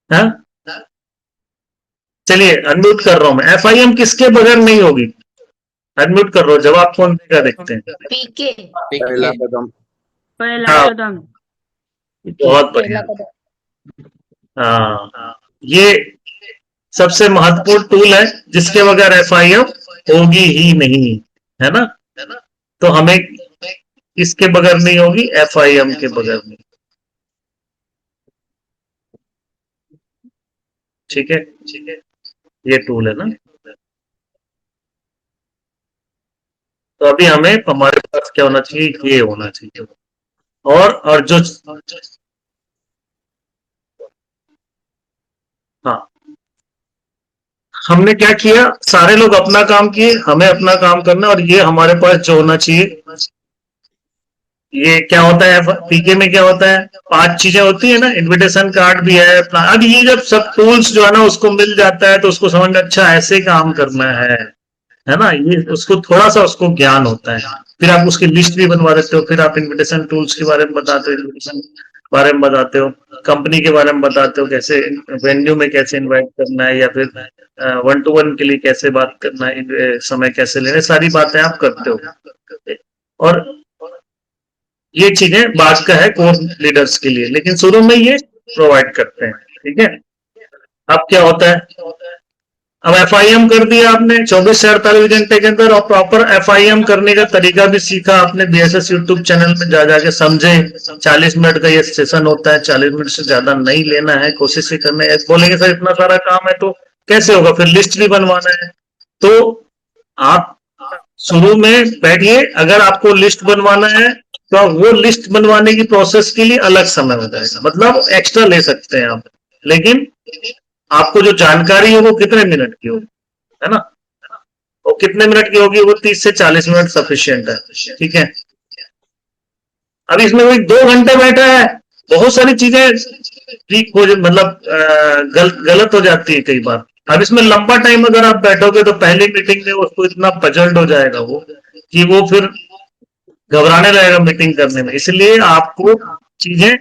हाँ चलिए अनम्यूट कर रहा हूं मैं, FIM किसके बगैर नहीं होगी, अनम्यूट कर लो, जवाब कौन देगा देखते हैं। पीके पहला कदम। हाँ, कदम बहुत बढ़िया। हाँ, ये सबसे महत्वपूर्ण टूल है जिसके बगैर FIM होगी ही नहीं, है ना। तो हमें इसके बगैर नहीं होगी, FIM के बगैर नहीं। ठीक है, ये टूल है ना। तो अभी हमारे पास क्या होना चाहिए, ये होना चाहिए। और जो हाँ, हमने क्या किया, सारे लोग अपना काम किए, हमें अपना काम करना, और ये हमारे पास जो होना चाहिए, ये क्या होता है पीके में, क्या होता है, 5 चीजें होती है ना, इनविटेशन कार्ड भी है। अब ये जब सब टूल्स जो है ना उसको मिल जाता है तो उसको समझ में, अच्छा ऐसे काम करना है ना, ये उसको थोड़ा सा उसको ज्ञान होता है। फिर आप उसकी लिस्ट भी बनवा देते हो, फिर आप इनविटेशन टूल्स के बारे में बताते हो, इनविटेशन बारे में बताते हो, कंपनी के बारे में बताते हो, कैसे वेन्यू में कैसे इनवाइट करना है, या फिर 1-to-1 के लिए कैसे बात करना है, समय कैसे लेना है, सारी बातें आप करते हो। और ये चीजें बाद का है कोर लीडर्स के लिए, लेकिन शुरू में ये प्रोवाइड करते हैं। ठीक है, अब क्या होता है, अब FIM कर दिया आपने 24 से 48 घंटे के अंदर, और प्रॉपर FIM करने का तरीका भी सीखा आपने, BSS यूट्यूब चैनल में जा जाके समझे। 40 मिनट का ये सेशन होता है, 40 मिनट से ज्यादा नहीं लेना है, कोशिश ही करना है। बोलेंगे सर इतना सारा काम है तो कैसे होगा, फिर लिस्ट भी बनवाना है। तो आप शुरू में बैठिए, अगर आपको लिस्ट बनवाना है तो वो लिस्ट बनवाने की प्रोसेस के लिए अलग समय हो जाएगा, मतलब एक्स्ट्रा ले सकते हैं आप, लेकिन आपको जो जानकारी है वो कितने मिनट की होगी, है ना, वो कितने मिनट की होगी, वो 30 से 40 मिनट सफिशिएंट है। ठीक है, अब इसमें वही 2 घंटे बैठा है, बहुत सारी चीजें ठीक हो, मतलब गलत हो जाती है कई बार। अब इसमें लंबा टाइम अगर आप बैठोगे तो पहली मीटिंग में उसको इतना पजल्ड हो जाएगा वो, कि वो फिर घबराने लगेगा मीटिंग करने में। इसलिए आपको चीजें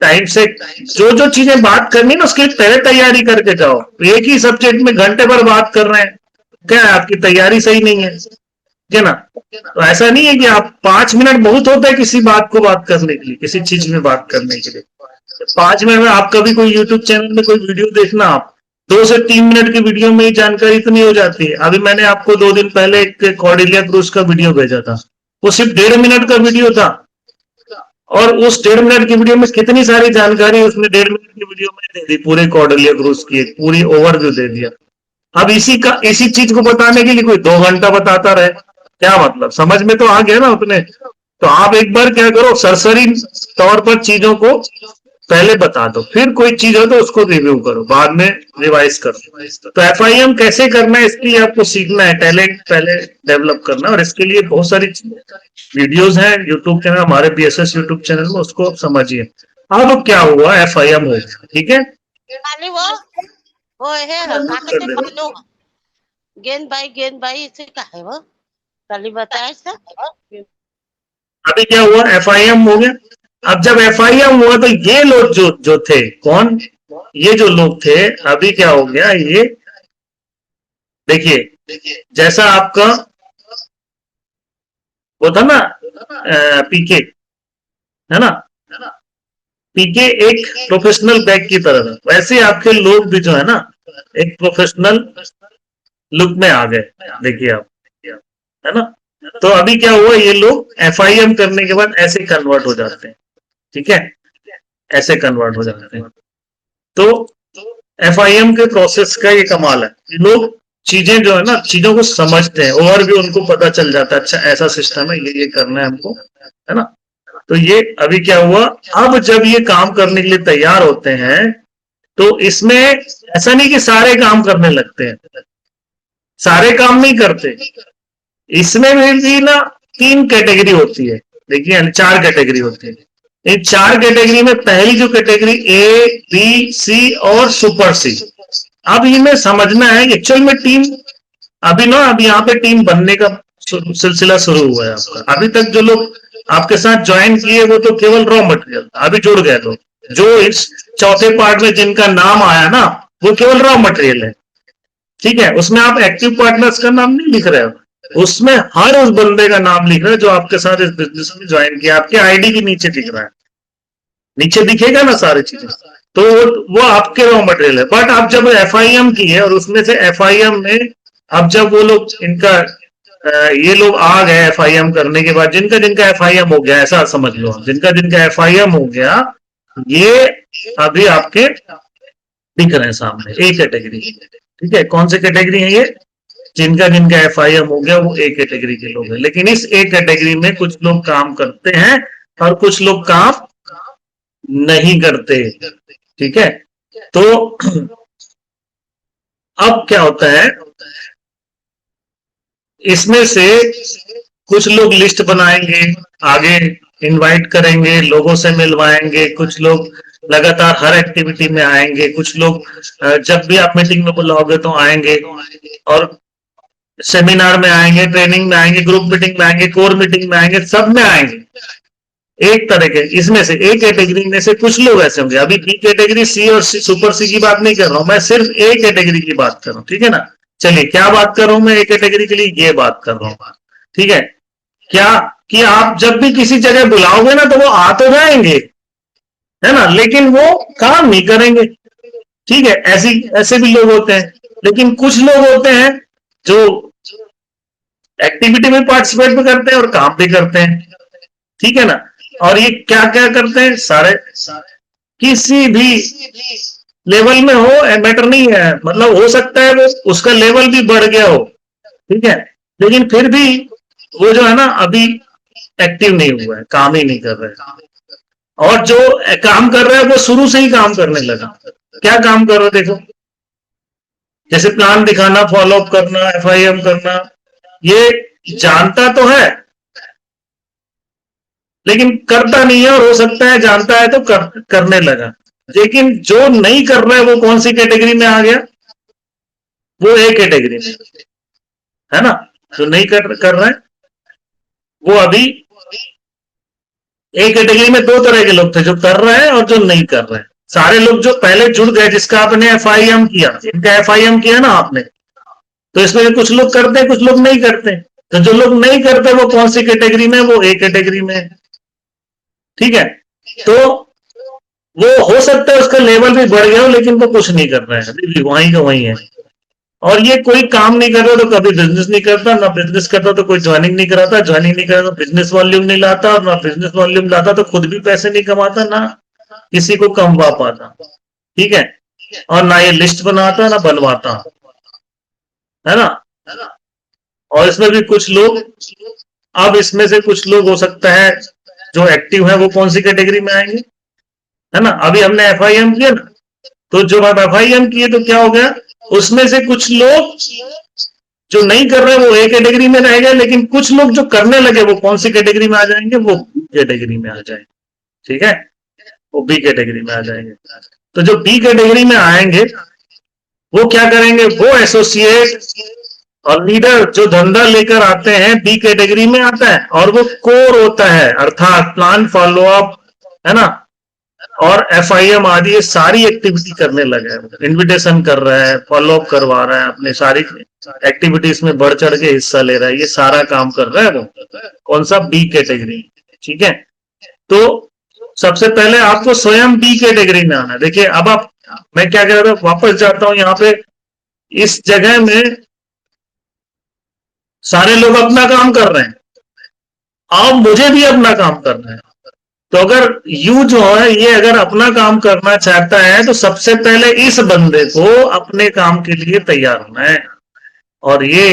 टाइम से, जो चीजें बात करनी ना उसकी पहले तैयारी करके जाओ। एक ही सब्जेक्ट में घंटे भर बात कर रहे हैं, क्या है, आपकी तैयारी सही नहीं है, ठीक है ना। तो ऐसा नहीं है कि आप 5 मिनट बहुत होता है किसी बात को बात करने के लिए, किसी चीज में बात करने के लिए। 5 मिनट में आप कभी कोई यूट्यूब चैनल में कोई वीडियो देखना, आप 2 से 3 मिनट की वीडियो में ही जानकारी इतनी हो जाती है। अभी मैंने आपको 2 दिन पहले एक कॉर्डेलिया क्रूज का वीडियो भेजा था, वो सिर्फ 1.5 मिनट का वीडियो था, और उस 1.5 मिनट की वीडियो में कितनी सारी जानकारी उसने 1.5 मिनट की वीडियो में दे दी, पूरे कॉर्डेलिया क्रूज की एक पूरी ओवरव्यू दे दिया। अब इसी चीज को बताने के लिए कोई 2 घंटा बताता रहे, क्या मतलब, समझ में तो आ गया ना अपने। तो आप एक बार क्या करो, सरसरी तौर पर चीजों को पहले बता दो, फिर कोई चीज हो तो उसको रिव्यू करो, बाद में रिवाइज करो। तो FIM कैसे करना है इसके लिए आपको सीखना है, टैलेंट पहले डेवलप करना, और इसके लिए बहुत सारी वीडियोस हैं यूट्यूब चैनल, हमारे BSS यूट्यूब चैनल में, उसको आप समझिए। अब क्या हुआ, FIM हो गया, ठीक है। गेंद बाई इसे क्या है वो कल बताया था। अभी क्या हुआ, FIM हो गया। अब जब FIM हुआ तो ये लोग जो थे, कौन, ये जो लोग थे, अभी क्या हो गया, ये देखिए जैसा आपका वो था ना पीके, है ना, पीके एक प्रोफेशनल बैग की तरह था, वैसे आपके लोग भी जो है ना एक प्रोफेशनल लुक में आ गए। देखिए आप, है ना। तो अभी क्या हुआ, ये लोग FIM करने के बाद ऐसे कन्वर्ट हो जाते हैं, ठीक है, ऐसे कन्वर्ट हो जाते हैं। तो FIM के प्रोसेस का ये कमाल है, लोग चीजें जो है ना, चीजों को समझते हैं, ओवरव्यू उनको पता चल जाता है, अच्छा ऐसा सिस्टम है, ये करना है हमको, है ना। तो ये अभी क्या हुआ, अब जब ये काम करने के लिए तैयार होते हैं तो इसमें ऐसा नहीं कि सारे काम करने लगते हैं, सारे काम नहीं करते, इसमें भी ना 3 कैटेगरी होती है। देखिए 4 कैटेगरी होती है। इन 4 कैटेगरी में पहली जो कैटेगरी A, B, C और सुपर C, अब इनमें समझना है एक्चुअल में टीम, अभी यहाँ पे टीम बनने का सिलसिला शुरू हुआ है आपका। अभी तक जो लोग आपके साथ ज्वाइन किए वो तो केवल रॉ मटेरियल, अभी जुड़ गए लोग, जो इस चौथे पार्ट में जिनका नाम आया ना वो केवल रॉ मटेरियल है, ठीक है। उसमें आप एक्टिव पार्टनर्स का नाम नहीं लिख रहे हो, उसमें हर उस बंदे का नाम लिख रहा है जो आपके साथ इस बिजनेस में ज्वाइन किया, आपके आईडी के नीचे दिख रहा है, नीचे दिखेगा ना सारी चीजें, तो वो आपके रॉ मटेरियल है। बट आप जब एफआईएम की है और उसमें से एफआईएम में अब जब वो लोग इनका ये लोग आ गए एफआईएम करने के बाद, जिनका जिनका एफआईएम हो गया, ऐसा समझ लो, जिनका जिनका एफआईएम हो गया, ये अभी आपके दिख रहे हैं सामने, ए कैटेगरी। ठीक है, कौन सी कैटेगरी है ये? जिनका जिनका एफआईएम हो गया वो ए कैटेगरी के लोग हैं। लेकिन इस ए कैटेगरी में कुछ लोग काम करते हैं और कुछ लोग काम नहीं करते। ठीक है, तो अब क्या होता है, इसमें से कुछ लोग लिस्ट बनाएंगे, आगे इनवाइट करेंगे, लोगों से मिलवाएंगे, कुछ लोग लगातार हर एक्टिविटी में आएंगे, कुछ लोग जब भी आप मीटिंग में बुलाओगे तो आएंगे, और सेमिनार में आएंगे, ट्रेनिंग में आएंगे, ग्रुप मीटिंग में आएंगे, कोर मीटिंग में आएंगे, सब में आएंगे। एक तरह के इसमें से ए कैटेगरी में से कुछ लोग ऐसे होंगे। अभी बी कैटेगरी, सी और सुपर सी की बात नहीं कर रहा हूं मैं, सिर्फ ए कैटेगरी की बात कर रहा हूं। ठीक है ना, चलिए क्या बात कर रहा हूं मैं ए कैटेगरी के लिए, ये बात कर रहा हूं। ठीक है, क्या कि आप जब भी किसी जगह बुलाओगे ना तो वो आ तो जाएंगे, है ना, लेकिन वो काम नहीं करेंगे। ठीक है, ऐसे भी लोग होते हैं। लेकिन कुछ लोग होते हैं जो एक्टिविटी में पार्टिसिपेट भी करते हैं और काम भी करते हैं। ठीक है ना, और ये क्या क्या करते हैं, सारे किसी भी लेवल में हो, मैटर नहीं है, मतलब हो सकता है वो उसका लेवल भी बढ़ गया हो, ठीक है, लेकिन फिर भी वो जो है ना अभी एक्टिव नहीं हुआ है, काम ही नहीं कर रहा है। और जो काम कर रहा है वो शुरू से ही काम करने लगा। क्या काम कर रहा है देखो, जैसे प्लान दिखाना, फॉलो अप करना, एफआईएम करना, ये जानता तो है लेकिन करता नहीं है, और हो सकता है जानता है तो करने लगा। लेकिन जो नहीं कर रहा है वो कौन सी कैटेगरी में आ गया, वो ए कैटेगरी में, है ना। जो नहीं कर रहा है वो अभी ए कैटेगरी में दो तरह के लोग थे, जो कर रहे हैं और जो नहीं कर रहे हैं। सारे लोग जो पहले जुड़ गए, जिसका आपने एफआईएम किया, इनका एफआईएम किया ना आपने, तो इसमें कुछ लोग करते हैं, कुछ लोग नहीं करते। तो जो लोग नहीं करते वो कौन सी कैटेगरी में, वो ए कैटेगरी में है। ठीक है, तो वो हो सकता है उसका लेवल भी बढ़ गया हो, लेकिन वो कुछ नहीं कर रहा है, अभी भी वहीं का वहीं है। और ये कोई काम नहीं कर रहा तो कभी बिजनेस नहीं करता, ना बिजनेस करता तो कोई ज्वाइनिंग नहीं कराता, ज्वाइनिंग नहीं करता तो बिजनेस वॉल्यूम नहीं लाता, और ना बिजनेस वॉल्यूम लाता तो खुद भी पैसे नहीं कमाता, ना किसी को कमवा पाता। ठीक है, और ना ये लिस्ट बनाता ना बनवाता, है ना। और इसमें भी कुछ लोग, अब इसमें से कुछ लोग हो सकता है जो एक्टिव है वो कौन सी कैटेगरी में आएंगे, है ना। अभी हमने एफआईएम किया ना, तो जो आप एफआईएम किए तो क्या हो गया, उसमें से कुछ लोग जो नहीं कर रहे वो ए कैटेगरी में रह गए, लेकिन कुछ लोग जो करने लगे वो कौन सी कैटेगरी में आ जाएंगे, वो बी कैटेगरी में आ जाएंगे। ठीक है, वो बी कैटेगरी में आ जाएंगे। तो जो बी कैटेगरी में आएंगे वो क्या करेंगे, वो एसोसिएट और लीडर जो धंधा लेकर आते हैं बी कैटेगरी में आता है, और वो कोर होता है, अर्थात प्लान, फॉलो अप, है ना, और एफआईएम आदि ये सारी एक्टिविटी करने लगा है, इनविटेशन कर रहा है, फॉलो अप करवा रहा है, अपने सारी एक्टिविटीज में बढ़ चढ़ के हिस्सा ले रहा है, ये सारा काम कर रहा है वो कौन सा, बी कैटेगरी। ठीक है, तो सबसे पहले आपको स्वयं बी कैटेगरी में आना है। देखिए अब आप, मैं क्या कह रहा था, वापस जाता हूं यहाँ पे, इस जगह में सारे लोग अपना काम कर रहे हैं, अब मुझे भी अपना काम करना है। तो अगर यू जो है ये अगर अपना काम करना चाहता है तो सबसे पहले इस बंदे को अपने काम के लिए तैयार होना है। और ये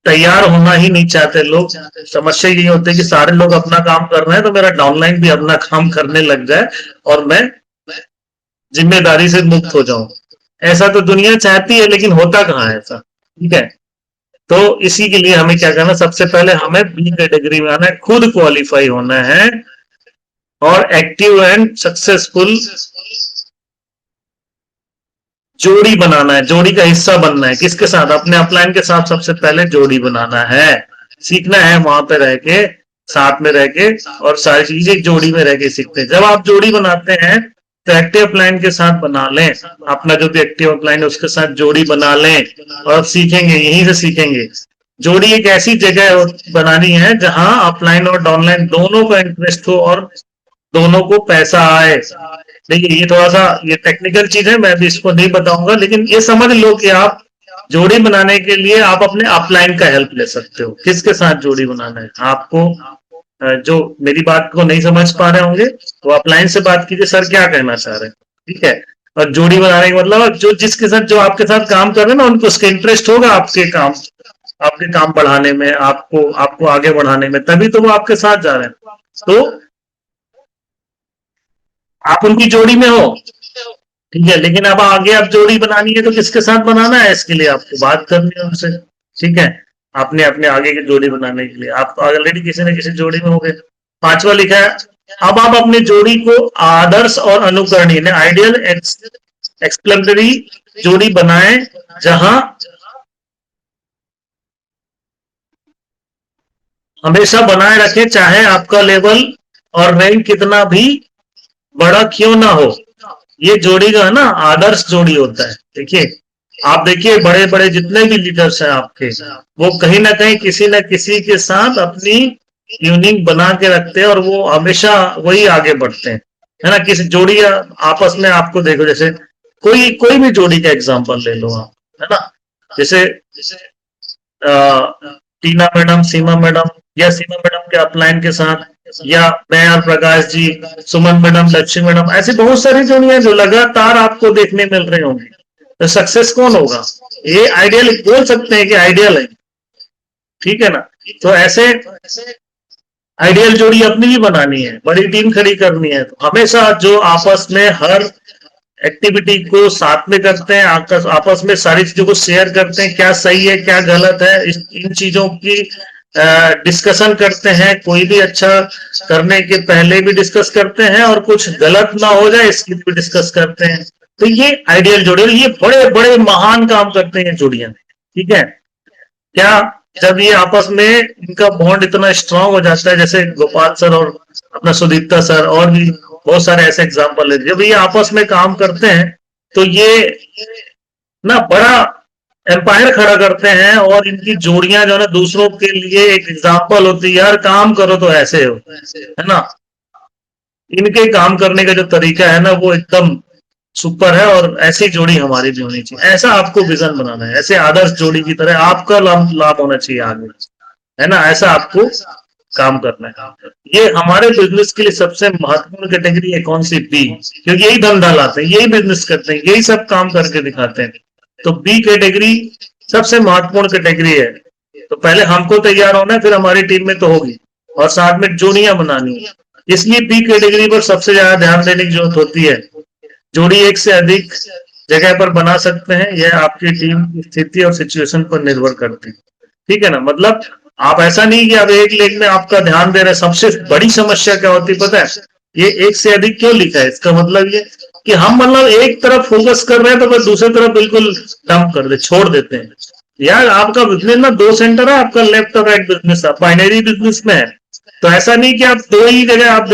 तैयार होना ही नहीं चाहते लोग। समस्या यही होती है कि सारे लोग अपना काम कर रहे हैं तो मेरा डाउनलाइन भी अपना काम करने लग जाए और मैं जिम्मेदारी से मुक्त हो जाऊं। ऐसा तो दुनिया चाहती है, लेकिन होता कहाँ है ऐसा। ठीक है, तो इसी के लिए हमें क्या करना, सबसे पहले हमें बी कैटेगरी में आना है, खुद क्वालिफाई होना है और एक्टिव एंड सक्सेसफुल जोड़ी बनाना है, जोड़ी का हिस्सा बनना है। किसके साथ, अपने अपलाइन के साथ सबसे पहले जोड़ी बनाना है, सीखना है वहां पे रह के, साथ में रह के, और सारी चीजें जोड़ी में रह के सीखते हैं। जब आप जोड़ी बनाते हैं तो एक्टिव अपलाइन के साथ बना लें, अपना जो भी एक्टिव अपलाइन है उसके साथ जोड़ी बना लें और सीखेंगे, यहीं से सीखेंगे। जोड़ी एक ऐसी जगह बनानी है जहां अपलाइन और डाउनलाइन दोनों का इंटरेस्ट हो और दोनों को पैसा आए। देखिए ये थोड़ा सा ये टेक्निकल चीज है, मैं भी इसको नहीं बताऊंगा, लेकिन ये समझ लो कि आप जोड़ी बनाने के लिए आप अपने अपलाइन का हेल्प ले सकते हो। किसके साथ जोड़ी बनाना है आपको, जो मेरी बात को नहीं समझ पा रहे होंगे वो अपलाइन से बात कीजिए, सर क्या कहना चाह रहे हैं, ठीक है। और जोड़ी बनाने का मतलब जो जिसके साथ जो आपके साथ काम कर रहे हैं ना उनको उसका इंटरेस्ट होगा आपके काम बढ़ाने में, आपको आगे बढ़ाने में, तभी तो वो आपके साथ जा रहे हैं। तो आप उनकी जोड़ी में हो, ठीक है, लेकिन अब आगे आप जोड़ी बनानी है तो किसके साथ बनाना है, इसके लिए आपको बात करनी है उनसे, ठीक है। आपने अपने आगे की जोड़ी बनाने के लिए आप ऑलरेडी किसी न किसी जोड़ी में हो गए। 5वां लिखा है, अब आप अपनी जोड़ी को आदर्श और अनुकरणीय आइडियल एक्सप्लेनेटरी जोड़ी बनाएं जहां हमेशा बनाए रखें, चाहे आपका लेवल और रैंक कितना भी बड़ा क्यों ना हो। ये जोड़ी का है ना आदर्श जोड़ी होता है। देखिए आप देखिए बड़े बड़े जितने भी लीडर्स हैं आपके, वो कहीं ना कहीं किसी न किसी के साथ अपनी यूनिक बना के रखते हैं और वो हमेशा वही आगे बढ़ते हैं, है ना। किसी जोड़ी आपस में आपको देखो, जैसे कोई भी जोड़ी का एग्जांपल ले लो आप, है ना। जैसे टीना मैडम सीमा मैडम, या सीमा मैडम के अपलाइन के साथ, या मैं और प्रकाश जी, सुमन मैडम, लक्ष्मी मैडम, ऐसी बहुत सारी जोड़ियां जो लगातार आपको देखने मिल रही होंगी। तो सक्सेस कौन होगा, ये आइडियल बोल सकते हैं कि आइडियल है, ठीक है ना। तो ऐसे आइडियल जोड़ी अपनी भी बनानी है, बड़ी टीम खड़ी करनी है, तो हमेशा जो आपस में हर एक्टिविटी को साथ में करते हैं, आपस में सारी चीजों को शेयर करते हैं, क्या सही है क्या गलत है, इन चीजों की डिस्कशन करते हैं। कोई भी अच्छा करने के पहले भी डिस्कस करते हैं और कुछ गलत ना हो जाए इसकी भी डिस्कस करते हैं। तो ये आइडियल जोड़ी, ये बड़े बड़े महान काम करते हैं जोड़ियां, ठीक है। क्या जब ये आपस में इनका बॉन्ड इतना स्ट्रांग हो जाता है, जैसे गोपाल सर और अपना सुदीप्ता सर और भी बहुत सारे ऐसे एग्जाम्पल है, जब ये आपस में काम करते हैं तो ये ना बड़ा एम्पायर खड़ा करते हैं और इनकी जोड़ियां जो है ना दूसरों के लिए एक एग्जाम्पल होती है, यार काम करो तो ऐसे हो, है ना। इनके काम करने का जो तरीका है ना वो एकदम सुपर है, और ऐसी जोड़ी हमारी भी होनी चाहिए। ऐसा आपको विजन बनाना है, ऐसे आदर्श जोड़ी की तरह आपका लाभ होना चाहिए आगे, है ना। ऐसा आपको काम करना है। ये हमारे बिजनेस के लिए सबसे महत्वपूर्ण कैटेगरी है कौन सी, बी, क्योंकि यही धंधा लाते हैं, यही बिजनेस करते हैं, यही सब काम करके दिखाते हैं। तो बी कैटेगरी सबसे महत्वपूर्ण कैटेगरी है। तो पहले हमको तैयार होना है, फिर हमारी टीम में तो होगी, और साथ में जोड़ियां बनानी है। इसलिए बी कैटेगरी पर सबसे ज्यादा ध्यान देने की जरूरत होती है। जोड़ी एक से अधिक जगह पर बना सकते हैं, यह आपकी टीम की स्थिति और सिचुएशन पर निर्भर करती है, ठीक है ना। मतलब आप ऐसा नहीं कि आप एक लेग में आपका ध्यान दे रहे हैं। सबसे बड़ी समस्या क्या होती है पता है, ये एक से अधिक क्यों लिखा है, इसका मतलब ये कि हम मतलब एक तरफ फोकस कर रहे हैं तो फिर दूसरी तरफ बिल्कुल डंप कर दे, छोड़ देते हैं। यार आपका बिजनेस ना दो सेंटर है, आपका लेफ्ट और राइट बिजनेस, बाइनरी बिजनेस में है। तो ऐसा नहीं कि आप दो ही जगह आप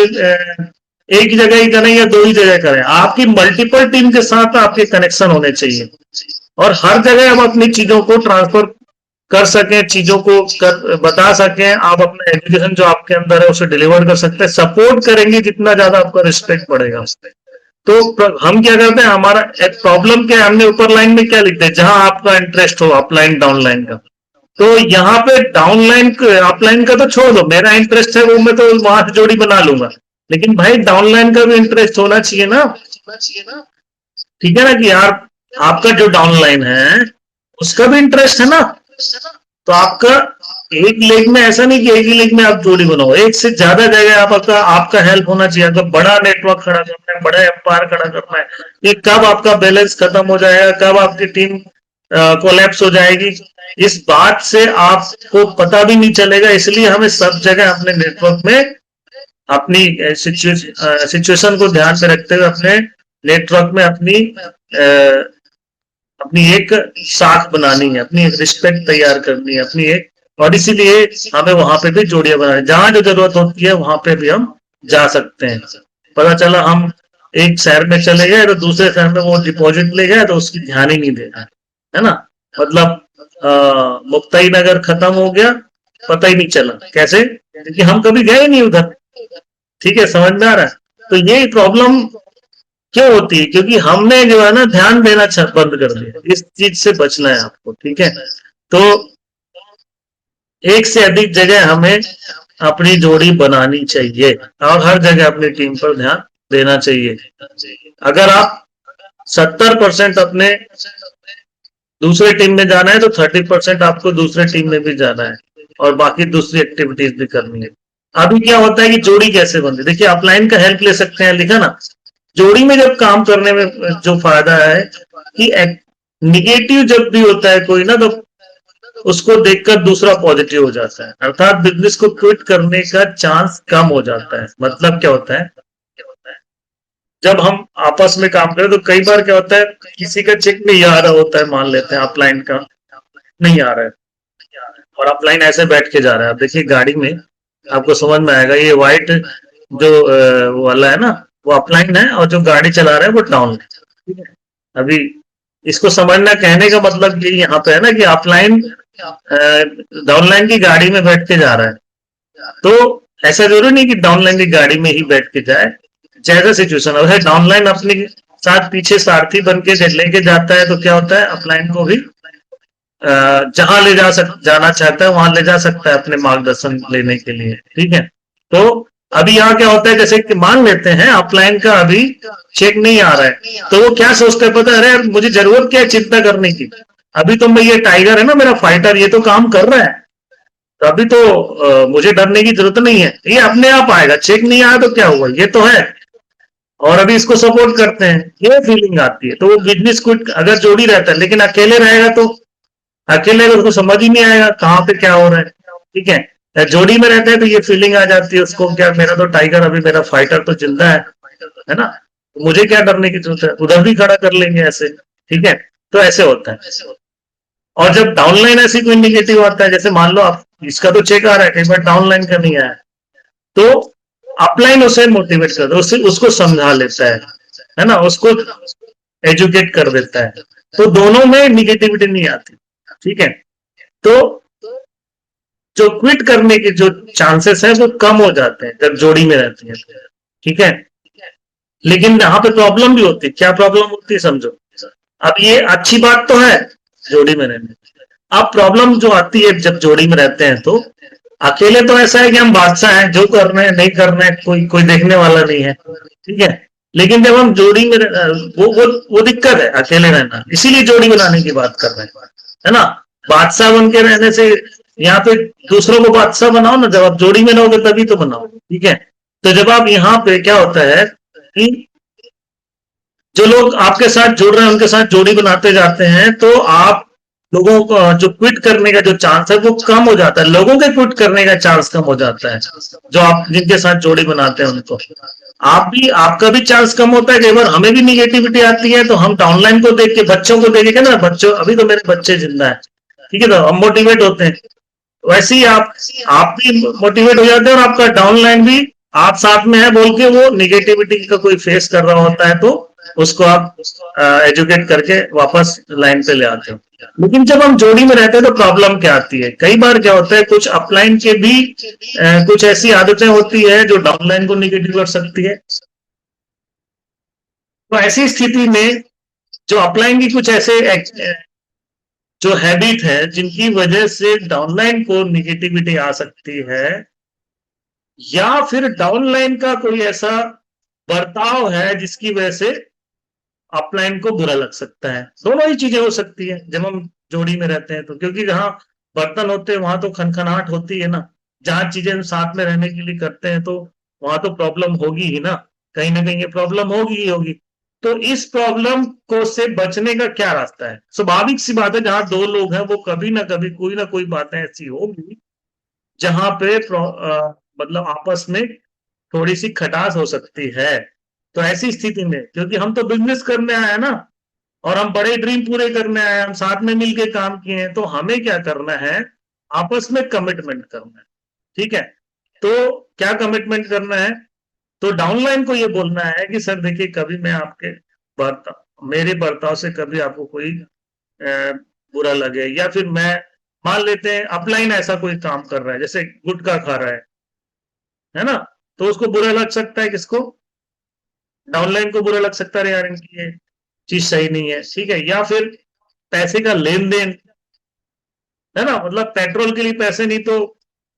एक ही जगह ही करें या दो ही जगह करें, आपकी मल्टीपल टीम के साथ आपके कनेक्शन होने चाहिए, और हर जगह हम अपनी चीजों को ट्रांसफर कर सकें, चीजों को बता सकें। आप अपना एजुकेशन जो आपके अंदर है उसे डिलीवर कर सकते हैं। सपोर्ट करेंगे जितना ज्यादा आपका रिस्पेक्ट बढ़ेगा। तो हम क्या करते हैं, हमारा एक प्रॉब्लम क्या है, हमने ऊपर लाइन में क्या लिखते हैं, जहां आपका इंटरेस्ट हो अपलाइन डाउनलाइन का। तो यहाँ पे डाउनलाइन अपलाइन का तो छोड़ दो, मेरा इंटरेस्ट है वो मैं तो वहां से जोड़ी बना लूंगा, लेकिन भाई डाउनलाइन का भी इंटरेस्ट होना चाहिए ना, ठीक है ना। कि यार आपका जो डाउनलाइन है उसका भी इंटरेस्ट है ना। तो आपका एक लेग में ऐसा नहीं कि एक ही लेग में आप जोड़ी बनाओ, एक से ज्यादा जगह आपका हेल्प होना चाहिए। अगर बड़ा नेटवर्क खड़ा करना है, बड़ा एम्पायर खड़ा करना है, ये कब आपका बैलेंस खत्म हो जाएगा, कब आपकी टीम कोलैप्स हो जाएगी, इस बात से आपको पता भी नहीं चलेगा। इसलिए हमें सब जगह अपने नेटवर्क में अपनी सिचुएशन को ध्यान में रखते हुए अपने नेटवर्क में अपनी एक साख बनानी है, अपनी रिस्पेक्ट तैयार करनी है अपनी एक, और इसीलिए हमें वहां पे भी जोड़ियां बनानी, जहां जो जरूरत होती है वहां पे भी हम जा सकते हैं। पता चला हम एक शहर में चले गए तो दूसरे शहर में वो डिपॉजिट ले गए तो उसकी ध्यान ही नहीं देना है ना। मतलब मुक्ताई नगर खत्म हो गया, पता ही नहीं चला कैसे, क्योंकि हम कभी गए नहीं उधर। ठीक है, समझ में आ रहा है। तो ये प्रॉब्लम क्यों होती है, क्योंकि हमने जो है ना ध्यान देना बंद कर दिया। इस चीज से बचना है आपको, ठीक है। तो एक से अधिक जगह हमें अपनी जोड़ी बनानी चाहिए और हर जगह अपनी टीम पर ध्यान देना चाहिए। अगर आप 70% अपने दूसरे टीम में जाना है तो 30% आपको दूसरे टीम में भी जाना है और बाकी दूसरी एक्टिविटीज भी करनी है। अभी क्या होता है कि जोड़ी कैसे बनती है, देखिए अपलाइन का हेल्प ले सकते हैं, लिखा ना। जोड़ी में जब काम करने में जो फायदा है कि निगेटिव जब भी होता है कोई ना, तो उसको देखकर दूसरा पॉजिटिव हो जाता है, अर्थात बिजनेस को क्विट करने का चांस कम हो जाता है। मतलब क्या होता है, जब हम आपस में काम करें तो कई बार क्या होता है, किसी का चेक नहीं आ रहा होता है, मान लेते हैं अपलाइन का नहीं आ रहा है और अपलाइन ऐसे बैठ के जा रहा है। आप देखिए गाड़ी में आपको समझ में आएगा, ये व्हाइट जो वो वाला है ना वो अपलाइन है और जो गाड़ी चला रहा है वो डाउन है। अभी इसको समझना, कहने का मतलब ये यहाँ पे है ना कि अपलाइन डाउनलाइन की गाड़ी में बैठ के जा रहा है। तो ऐसा जरूरी नहीं कि डाउनलाइन की गाड़ी में ही बैठ के जाए, जैसा सिचुएशन है डाउनलाइन अपने साथ पीछे सारथी बन के लेके जाता है तो क्या होता है, अपलाइन को भी जहां ले जाना चाहता है वहां ले जा सकता है अपने मार्गदर्शन लेने के लिए। ठीक है, तो अभी यहाँ क्या होता है, जैसे कि मान लेते हैं अपलाइन का अभी चेक नहीं आ रहा है तो वो क्या सोचता है पता है, अरे मुझे जरूरत क्या है चिंता करने की, अभी तो मैं ये टाइगर है ना मेरा फाइटर, ये तो काम कर रहा है, तो अभी तो मुझे डरने की जरूरत नहीं है, ये अपने आप आएगा। चेक नहीं आया तो क्या हुआ, ये तो है और अभी इसको सपोर्ट करते हैं, ये फीलिंग आती है। तो वो बिजनेस क्विट अगर जोड़ी रहता है, लेकिन अकेले रहेगा तो अकेले उसको समझ ही नहीं आएगा कहाँ पे क्या हो रहा है। ठीक है, जोड़ी में रहते हैं तो ये फीलिंग आ जाती है उसको, क्या मेरा तो टाइगर अभी मेरा फाइटर तो जिंदा है ना, मुझे क्या डरने की जरूरत है, उधर भी खड़ा कर लेंगे ऐसे। ठीक है, तो ऐसे होता है। और जब डाउनलाइन ऐसी कोई निगेटिव आता है, जैसे मान लो आप इसका तो चेक आ रहा है, कई बार डाउनलाइन का नहीं आया, तो अपलाइन उसे मोटिवेट कर दो, उसको समझा लेता है ना, उसको एजुकेट कर देता है, तो दोनों में निगेटिविटी नहीं आती। ठीक है, तो जो क्विट करने के जो चांसेस है वो कम हो जाते हैं जब जोड़ी में रहती है। ठीक है, लेकिन यहाँ पे प्रॉब्लम भी होती है। क्या प्रॉब्लम होती है समझो, अब ये अच्छी बात तो है जोड़ी में रहने, अब प्रॉब्लम जो आती है जब जोड़ी में रहते हैं तो अकेले तो ऐसा है कि हम बादशाह हैं, जो करना है नहीं करना है कोई देखने वाला नहीं है। ठीक है, लेकिन जब हम जोड़ी में वो दिक्कत है अकेले रहना, इसीलिए जोड़ी बनाने की बात कर रहे हैं, है ना। बादशाह बन के रहने से यहाँ पे दूसरों को बादशाह बनाओ ना, जब आप जोड़ी में रहोगे तभी तो बनाओ। ठीक है, तो जब आप यहाँ पे क्या होता है कि जो लोग आपके साथ जुड़ रहे हैं उनके साथ जोड़ी बनाते जाते हैं, तो आप लोगों को जो क्विट करने का जो चांस है वो कम हो जाता है, लोगों के क्विट करने का चांस कम हो जाता है जो आप जिनके साथ जोड़ी बनाते हैं उनको। आपका भी चांस कम होता है। कई बार हमें भी निगेटिविटी आती है तो हम डाउनलाइन को देख के, बच्चों को देख के ना, बच्चों अभी तो मेरे बच्चे जिंदा है, ठीक है, तो हम मोटिवेट होते हैं, वैसे ही आप भी मोटिवेट हो जाते हैं और आपका डाउनलाइन भी आप साथ में है बोल के वो निगेटिविटी का कोई फेस कर रहा होता है तो उसको आप एजुकेट करके वापस लाइन पे ले आते हो। लेकिन जब हम जोड़ी में रहते हैं तो प्रॉब्लम क्या आती है, कई बार क्या होता है कुछ अपलाइन के भी कुछ ऐसी आदतें होती है जो डाउनलाइन को निगेटिव कर सकती है। तो ऐसी स्थिति में जो अपलाइन की कुछ ऐसे जो हैबिट है जिनकी वजह से डाउनलाइन को निगेटिविटी आ सकती है, या फिर डाउनलाइन का कोई ऐसा बर्ताव है जिसकी वजह से अपलाइन को बुरा लग सकता है। दोनों ही चीजें हो सकती है जब हम जोड़ी में रहते हैं तो, क्योंकि जहां बर्तन होते हैं वहां तो खनखनाहट होती है ना, जहां चीजें हम साथ में रहने के लिए करते हैं तो वहां तो प्रॉब्लम होगी ही ना कहीं ये प्रॉब्लम होगी ही होगी। तो इस प्रॉब्लम को से बचने का क्या रास्ता है, स्वाभाविक सी बात है, जहां दो लोग हैं वो कभी ना कभी कोई ना कोई बातें ऐसी होगी जहां पे मतलब आपस में थोड़ी सी खटास हो सकती है। तो ऐसी स्थिति में, क्योंकि हम तो बिजनेस करने आए हैं ना और हम बड़े ड्रीम पूरे करने आए हैं, हम साथ में मिलके काम किए हैं, तो हमें क्या करना है, आपस में कमिटमेंट करना है। ठीक है, तो क्या कमिटमेंट करना है, तो डाउनलाइन को ये बोलना है कि सर देखिए, कभी मैं आपके मेरे बर्ताव से कभी आपको कोई बुरा लगे, या फिर मैं मान लेते हैं अपलाइन ऐसा कोई काम कर रहा है, जैसे गुटखा खा रहा है ना, तो उसको बुरा लग सकता है, किसको? डाउनलाइन को बुरा लग सकता है, यार इनकी ये चीज सही नहीं है, ठीक है। या फिर पैसे का लेन देन, है ना, मतलब पेट्रोल के लिए पैसे नहीं तो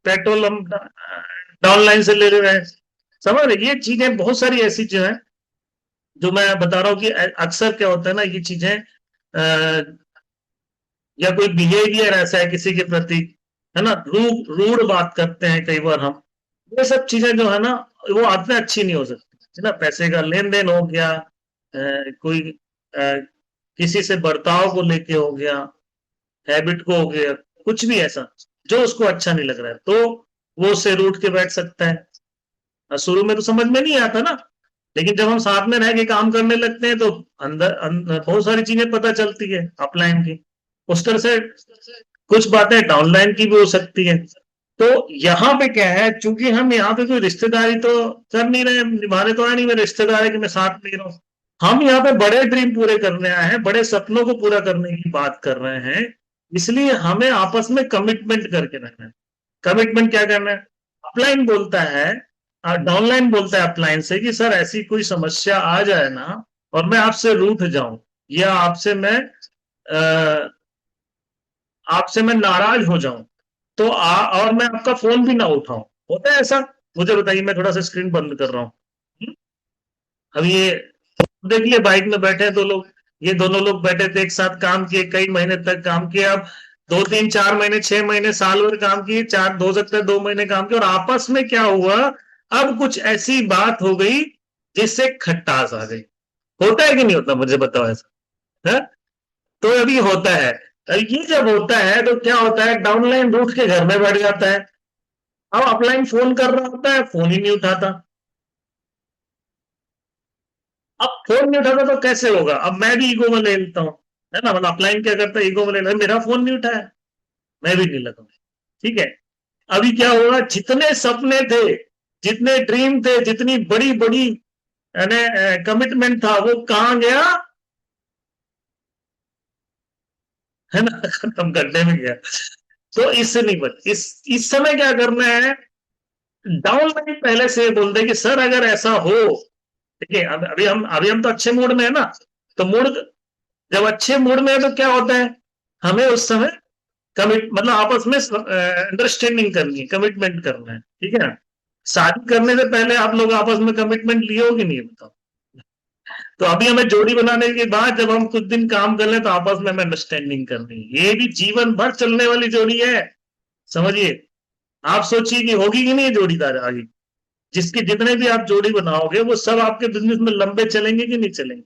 पेट्रोल हम डाउनलाइन से ले रहे हैं, समझ रहे? ये चीजें बहुत सारी ऐसी जो है, जो मैं बता रहा हूँ कि अक्सर क्या होता है ना, ये चीजें या कोई बिहेवियर ऐसा है किसी के प्रति, है ना, रूड बात करते हैं कई बार हम, ये सब चीजें जो है ना, वो आदतें अच्छी नहीं हो सकती, है ना। पैसे का लेन देन हो गया, कोई किसी से बर्ताव को लेके हो गया, हैबिट को हो गया, कुछ भी ऐसा जो उसको अच्छा नहीं लग रहा है, तो वो उससे रूठ के बैठ सकता है। शुरू में तो समझ में नहीं आता ना, लेकिन जब हम साथ में रह के काम करने लगते हैं तो अंदर बहुत सारी चीजें पता चलती है अपलाइन की। उस तरह से कुछ बातें डाउनलाइन की भी हो सकती है। तो यहाँ पे क्या है, चूंकि हम यहाँ पे कोई रिश्तेदारी तो कर नहीं रहे, निभाने तो है नहीं मेरे रिश्तेदार कि मैं साथ ले रहा हूँ, हम यहाँ पे बड़े ड्रीम पूरे करने आए हैं, बड़े सपनों को पूरा करने की बात कर रहे हैं, इसलिए हमें आपस में कमिटमेंट करके रहना है। कमिटमेंट क्या करना है? अपलाइन बोलता है, डाउनलाइन बोलता है अपलाइन से कि सर ऐसी कोई समस्या आ जाए ना और मैं आपसे रूठ जाऊं, या आपसे मैं नाराज हो जाऊं, तो और मैं आपका फोन भी ना उठाऊं, होता है ऐसा? मुझे बताइए, मैं थोड़ा सा स्क्रीन बंद कर रहा हूं। अब ये देख लिए, बाइक में बैठे हैं दो लोग, ये दोनों लोग बैठे थे, एक साथ काम किए, कई महीने तक काम किए, अब 2 3 4 महीने 6 महीने साल भर काम किए, चार हो सकता है 2 महीने काम किए, और आपस में क्या हुआ, अब कुछ ऐसी बात हो गई जिससे खट्टास आ गई। होता है कि नहीं होता, मुझे बताओ ऐसा है? तो अभी होता है, ये जब होता है तो क्या होता है, डाउनलाइन रूठ के घर में बैठ जाता है, अब अपलाइन फोन कर रहा होता है, फोन ही नहीं उठाता। अब फोन नहीं उठाता तो कैसे होगा? अब मैं भी ईगो में ले लेता हूं, है ना, मतलब अपलाइन क्या करता है, ईगो में ले लेता, मेरा फोन नहीं उठाया, मैं भी नहीं लगा, ठीक है। अभी क्या होगा, जितने सपने थे, जितने ड्रीम थे, जितनी बड़ी बड़ी कमिटमेंट था, वो कहां गया, है ना, खत्म करने में गया। तो इससे नहीं बच, इस समय क्या करना है, डाउनलाइन पहले से बोल दे कि सर अगर ऐसा हो, ठीक है, अभी हम तो अच्छे मूड में है ना, तो मूड जब अच्छे मूड में है तो क्या होता है, हमें उस समय मतलब आपस में अंडरस्टैंडिंग करनी है, कमिटमेंट करना है, ठीक है ना। शादी करने से पहले आप लोग आपस में कमिटमेंट लिए हो कि नहीं, बताओ? तो अभी हमें जोड़ी बनाने के बाद जब हम कुछ दिन काम कर लें तो आपस में हमें अंडरस्टैंडिंग करनी है, ये भी जीवन भर चलने वाली जोड़ी है, समझिए। आप सोचिए कि होगी कि नहीं जोड़ीदार आगे, जिसके जितने भी आप जोड़ी बनाओगे वो सब आपके बिजनेस में लंबे चलेंगे कि नहीं चलेंगे?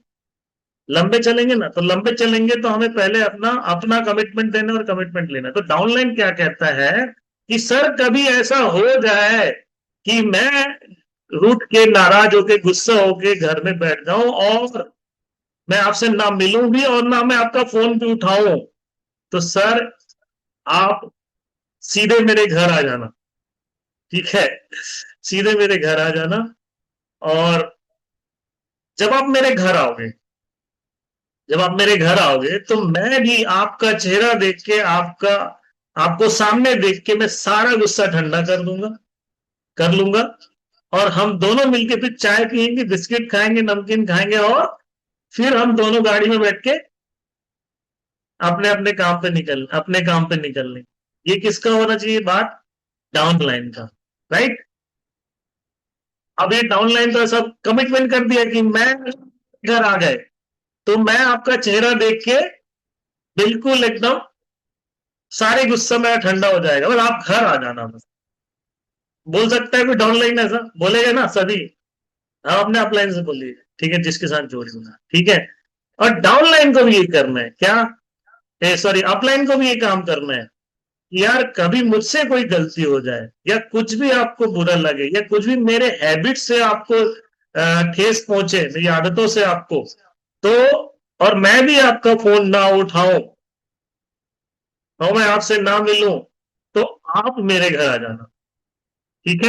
लंबे चलेंगे ना, तो लंबे चलेंगे तो हमें पहले अपना अपना कमिटमेंट देना और कमिटमेंट लेना। तो डाउनलाइन क्या कहता है कि सर कभी ऐसा हो जाए कि मैं रूठ के, नाराज होके, गुस्सा होके घर में बैठ जाऊं और मैं आपसे ना मिलूं भी और ना मैं आपका फोन भी उठाऊं, तो सर आप सीधे मेरे घर आ जाना, ठीक है, सीधे मेरे घर आ जाना। और जब आप मेरे घर आओगे, जब आप मेरे घर आओगे तो मैं भी आपका चेहरा देख के, आपको सामने देख के मैं सारा गुस्सा ठंडा कर लूंगा, और हम दोनों मिलके फिर चाय पियेंगे, बिस्किट खाएंगे, नमकीन खाएंगे, और फिर हम दोनों गाड़ी में बैठ के अपने काम पे निकल लें। ये किसका होना चाहिए बात? डाउनलाइन का, राइट। अब ये डाउनलाइन तो ऐसा कमिटमेंट कर दिया कि मैं घर आ गए तो मैं आपका चेहरा देख के बिल्कुल एकदम सारे गुस्सा मेरा ठंडा हो जाएगा, बस आप घर आ जाना बस। बोल सकता है कोई डाउनलाइन ऐसा? बोलेगा ना सभी? आप अपने अपलाइन से बोलिए, ठीक है, जिसके साथ जोड़ी होना, ठीक है। और डाउनलाइन को भी ये करना है क्या, सॉरी, अपलाइन को भी ये काम करना है कि यार कभी मुझसे कोई गलती हो जाए, या कुछ भी आपको बुरा लगे, या कुछ भी मेरे हैबिट से आपको ठेस पहुंचे, मेरी आदतों से आपको, तो और मैं भी आपका फोन ना उठाऊं और मैं आपसे ना मिलूं, तो आप मेरे घर आ जाना, ठीक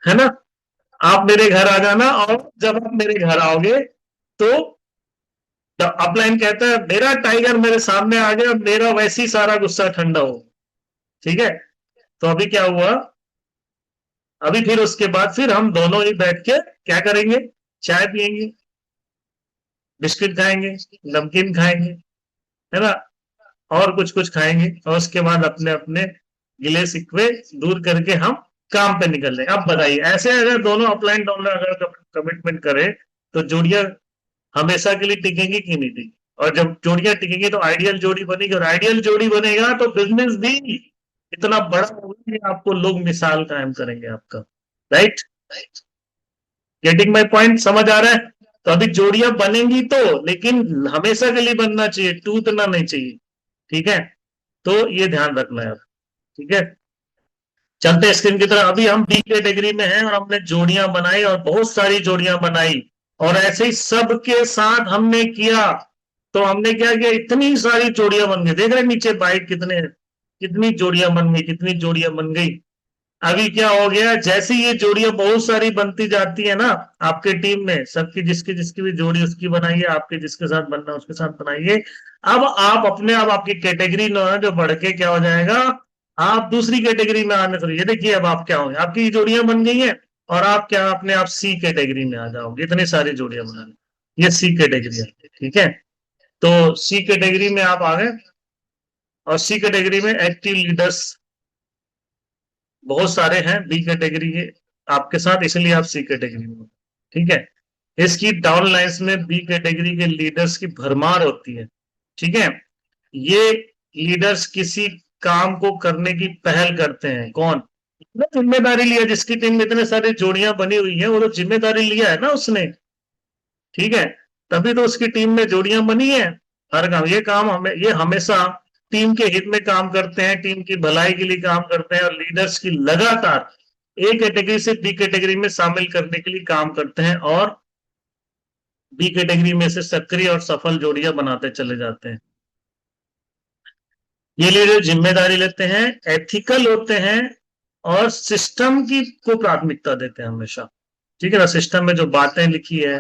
है ना। आप मेरे घर आ जाना, और जब आप मेरे घर आओगे तो अपलाइन कहता है मेरा टाइगर मेरे सामने आ गया, मेरा वैसे ही सारा गुस्सा ठंडा हो। ठीक है, तो अभी क्या हुआ, अभी फिर उसके बाद फिर हम दोनों ही बैठ के क्या करेंगे, चाय पियेंगे, बिस्किट खाएंगे, नमकीन खाएंगे, है ना, और कुछ कुछ खाएंगे, और उसके बाद अपने अपने गिले शिकवे दूर करके हम काम पे निकल जाएंगे। अब बताइए, ऐसे अगर दोनों अपलाइन डोनर अगर कमिटमेंट करे तो जोड़ियां हमेशा के लिए टिकेंगी कि नहीं टिकेगी? और जब जोड़ियां टिकेंगी तो आइडियल जोड़ी बनेगी, और आइडियल जोड़ी बनेगा तो बिजनेस भी इतना बड़ा होगा कि आपको लोग मिसाल कायम करेंगे आपका। राइट, गेटिंग माई पॉइंट, समझ आ रहा है? तो अभी जोड़ियां बनेंगी तो, लेकिन हमेशा के लिए बनना चाहिए, टूटना नहीं चाहिए। ठीक है, तो ये ध्यान रखना है। ठीक है, चलते हैं स्क्रीन की तरफ। अभी हम बी कैटेगरी में हैं और हमने जोड़ियां बनाई, और बहुत सारी जोड़ियां बनाई, और ऐसे ही सबके साथ हमने किया। तो हमने क्या किया, इतनी सारी जोड़ियां बन गई। देख रहे हैं नीचे बाइट कितने, कितनी जोड़ियां बन गई, कितनी जोड़ियां बन गई। अभी क्या हो गया, जैसे ये जोड़ियां बहुत सारी बनती जाती है ना आपके टीम में, सबकी जिसकी जिसकी भी जोड़ी उसकी बनाइए, आपके जिसके साथ बनना उसके साथ बनाइए। अब आप अपने आप आपकी कैटेगरी जो बढ़ के क्या हो जाएगा, आप दूसरी कैटेगरी में आने शुरू। ये देखिए अब आप क्या होंगे, आपकी जोड़ियां बन गई हैं, और आप क्या अपने आप सी कैटेगरी में आ जाओगे, इतनी सारी जोड़ियां बनाने, ये सी कैटेगरी है। ठीक है, तो सी कैटेगरी में आप आ गए, और सी कैटेगरी में एक्टिव लीडर्स बहुत सारे हैं बी कैटेगरी के आपके साथ, इसलिए आप सी कैटेगरी में हो। ठीक है, इसकी डाउन लाइंस में बी कैटेगरी के लीडर्स की भरमार होती है। ठीक है, ये लीडर्स किसी काम को करने की पहल करते हैं। कौन? जिम्मेदारी लिया, जिसकी टीम में इतने सारी जोड़ियां बनी हुई है, वो तो जिम्मेदारी लिया है ना उसने। ठीक है, तभी तो उसकी टीम में जोड़ियां बनी है। हर काम, ये काम हमें, ये हमेशा टीम के हित में काम करते हैं, टीम की भलाई के लिए काम करते हैं, और लीडर्स की लगातार ए कैटेगरी से बी कैटेगरी में शामिल करने के लिए काम करते हैं, और बी कैटेगरी में से सक्रिय और सफल जोड़ियां बनाते चले जाते हैं। ये लीडर जिम्मेदारी लेते हैं, एथिकल होते हैं, और सिस्टम की को प्राथमिकता देते हैं हमेशा। ठीक है ना, सिस्टम में जो बातें लिखी है,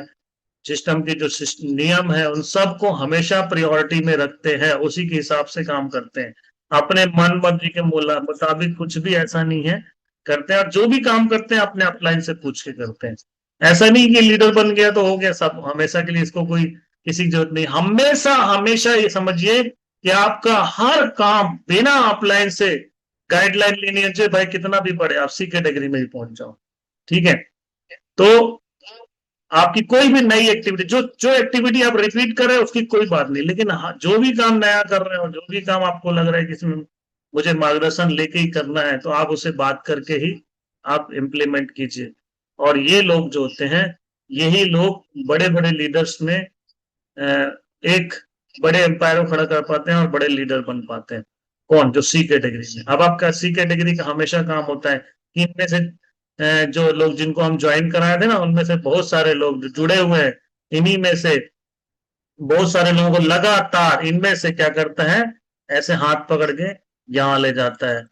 सिस्टम के जो नियम है, उन सब को हमेशा प्रायोरिटी में रखते हैं, उसी के हिसाब से काम करते हैं। अपने मन मर्जी के मुताबिक कुछ भी ऐसा नहीं है करते हैं, और जो भी काम करते हैं अपने अपलाइन से पूछ के करते हैं। ऐसा नहीं कि लीडर बन गया तो हो गया सब, हमेशा के लिए इसको कोई किसी की जरूरत नहीं। हमेशा हमेशा ये समझिए कि आपका हर काम बिना अपलाइन से गाइडलाइन लेनी है, भाई कितना भी पड़े, आप सी कैटेगरी में भी पहुंच जाओ। ठीक है, तो आपकी कोई भी नई एक्टिविटी, जो जो एक्टिविटी आप रिपीट कर रहे हैं उसकी कोई बात नहीं, लेकिन जो भी काम नया कर रहे हो, जो भी काम आपको लग रहा है कि इसमें मुझे मार्गदर्शन लेके ही करना है, तो आप उसे बात करके ही आप इम्प्लीमेंट कीजिए। और ये लोग जो होते हैं, यही लोग बड़े बड़े लीडर्स में एक बड़े एम्पायर को खड़ा कर पाते हैं और बड़े लीडर बन पाते हैं। कौन? जो सी कैटेगरी में। अब आपका सी कैटेगरी का हमेशा काम होता है कि इनमें से जो लोग जिनको हम ज्वाइन कराए थे ना, उनमें से बहुत सारे लोग जो जुड़े हुए हैं, इन्हीं में से बहुत सारे लोगों को लगातार इनमें से क्या करता है, ऐसे हाथ पकड़ के यहां ले जाता है,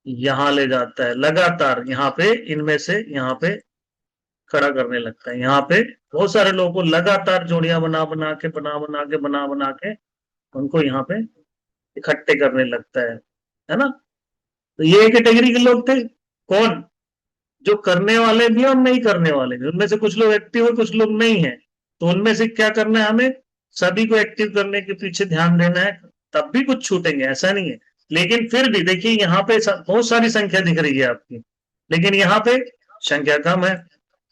यहां ले जाता है, लगातार यहाँ पे इनमें से यहाँ पे खड़ा करने लगता है। यहाँ पे बहुत सारे लोगों को लगातार जोड़ियां बना बना के उनको यहाँ पे इकट्ठे करने लगता है ना। तो ये कैटेगरी के लोग थे। कौन? जो करने वाले भी और नहीं करने वाले भी। उनमें से कुछ लोग एक्टिव है, कुछ लोग नहीं है। तो उनमें से क्या करना है, हमें सभी को एक्टिव करने के पीछे ध्यान देना है। तब भी कुछ छूटेंगे, ऐसा नहीं है, लेकिन फिर भी देखिए यहाँ पे बहुत सारी संख्या दिख रही है आपकी, लेकिन यहाँ पे संख्या कम है,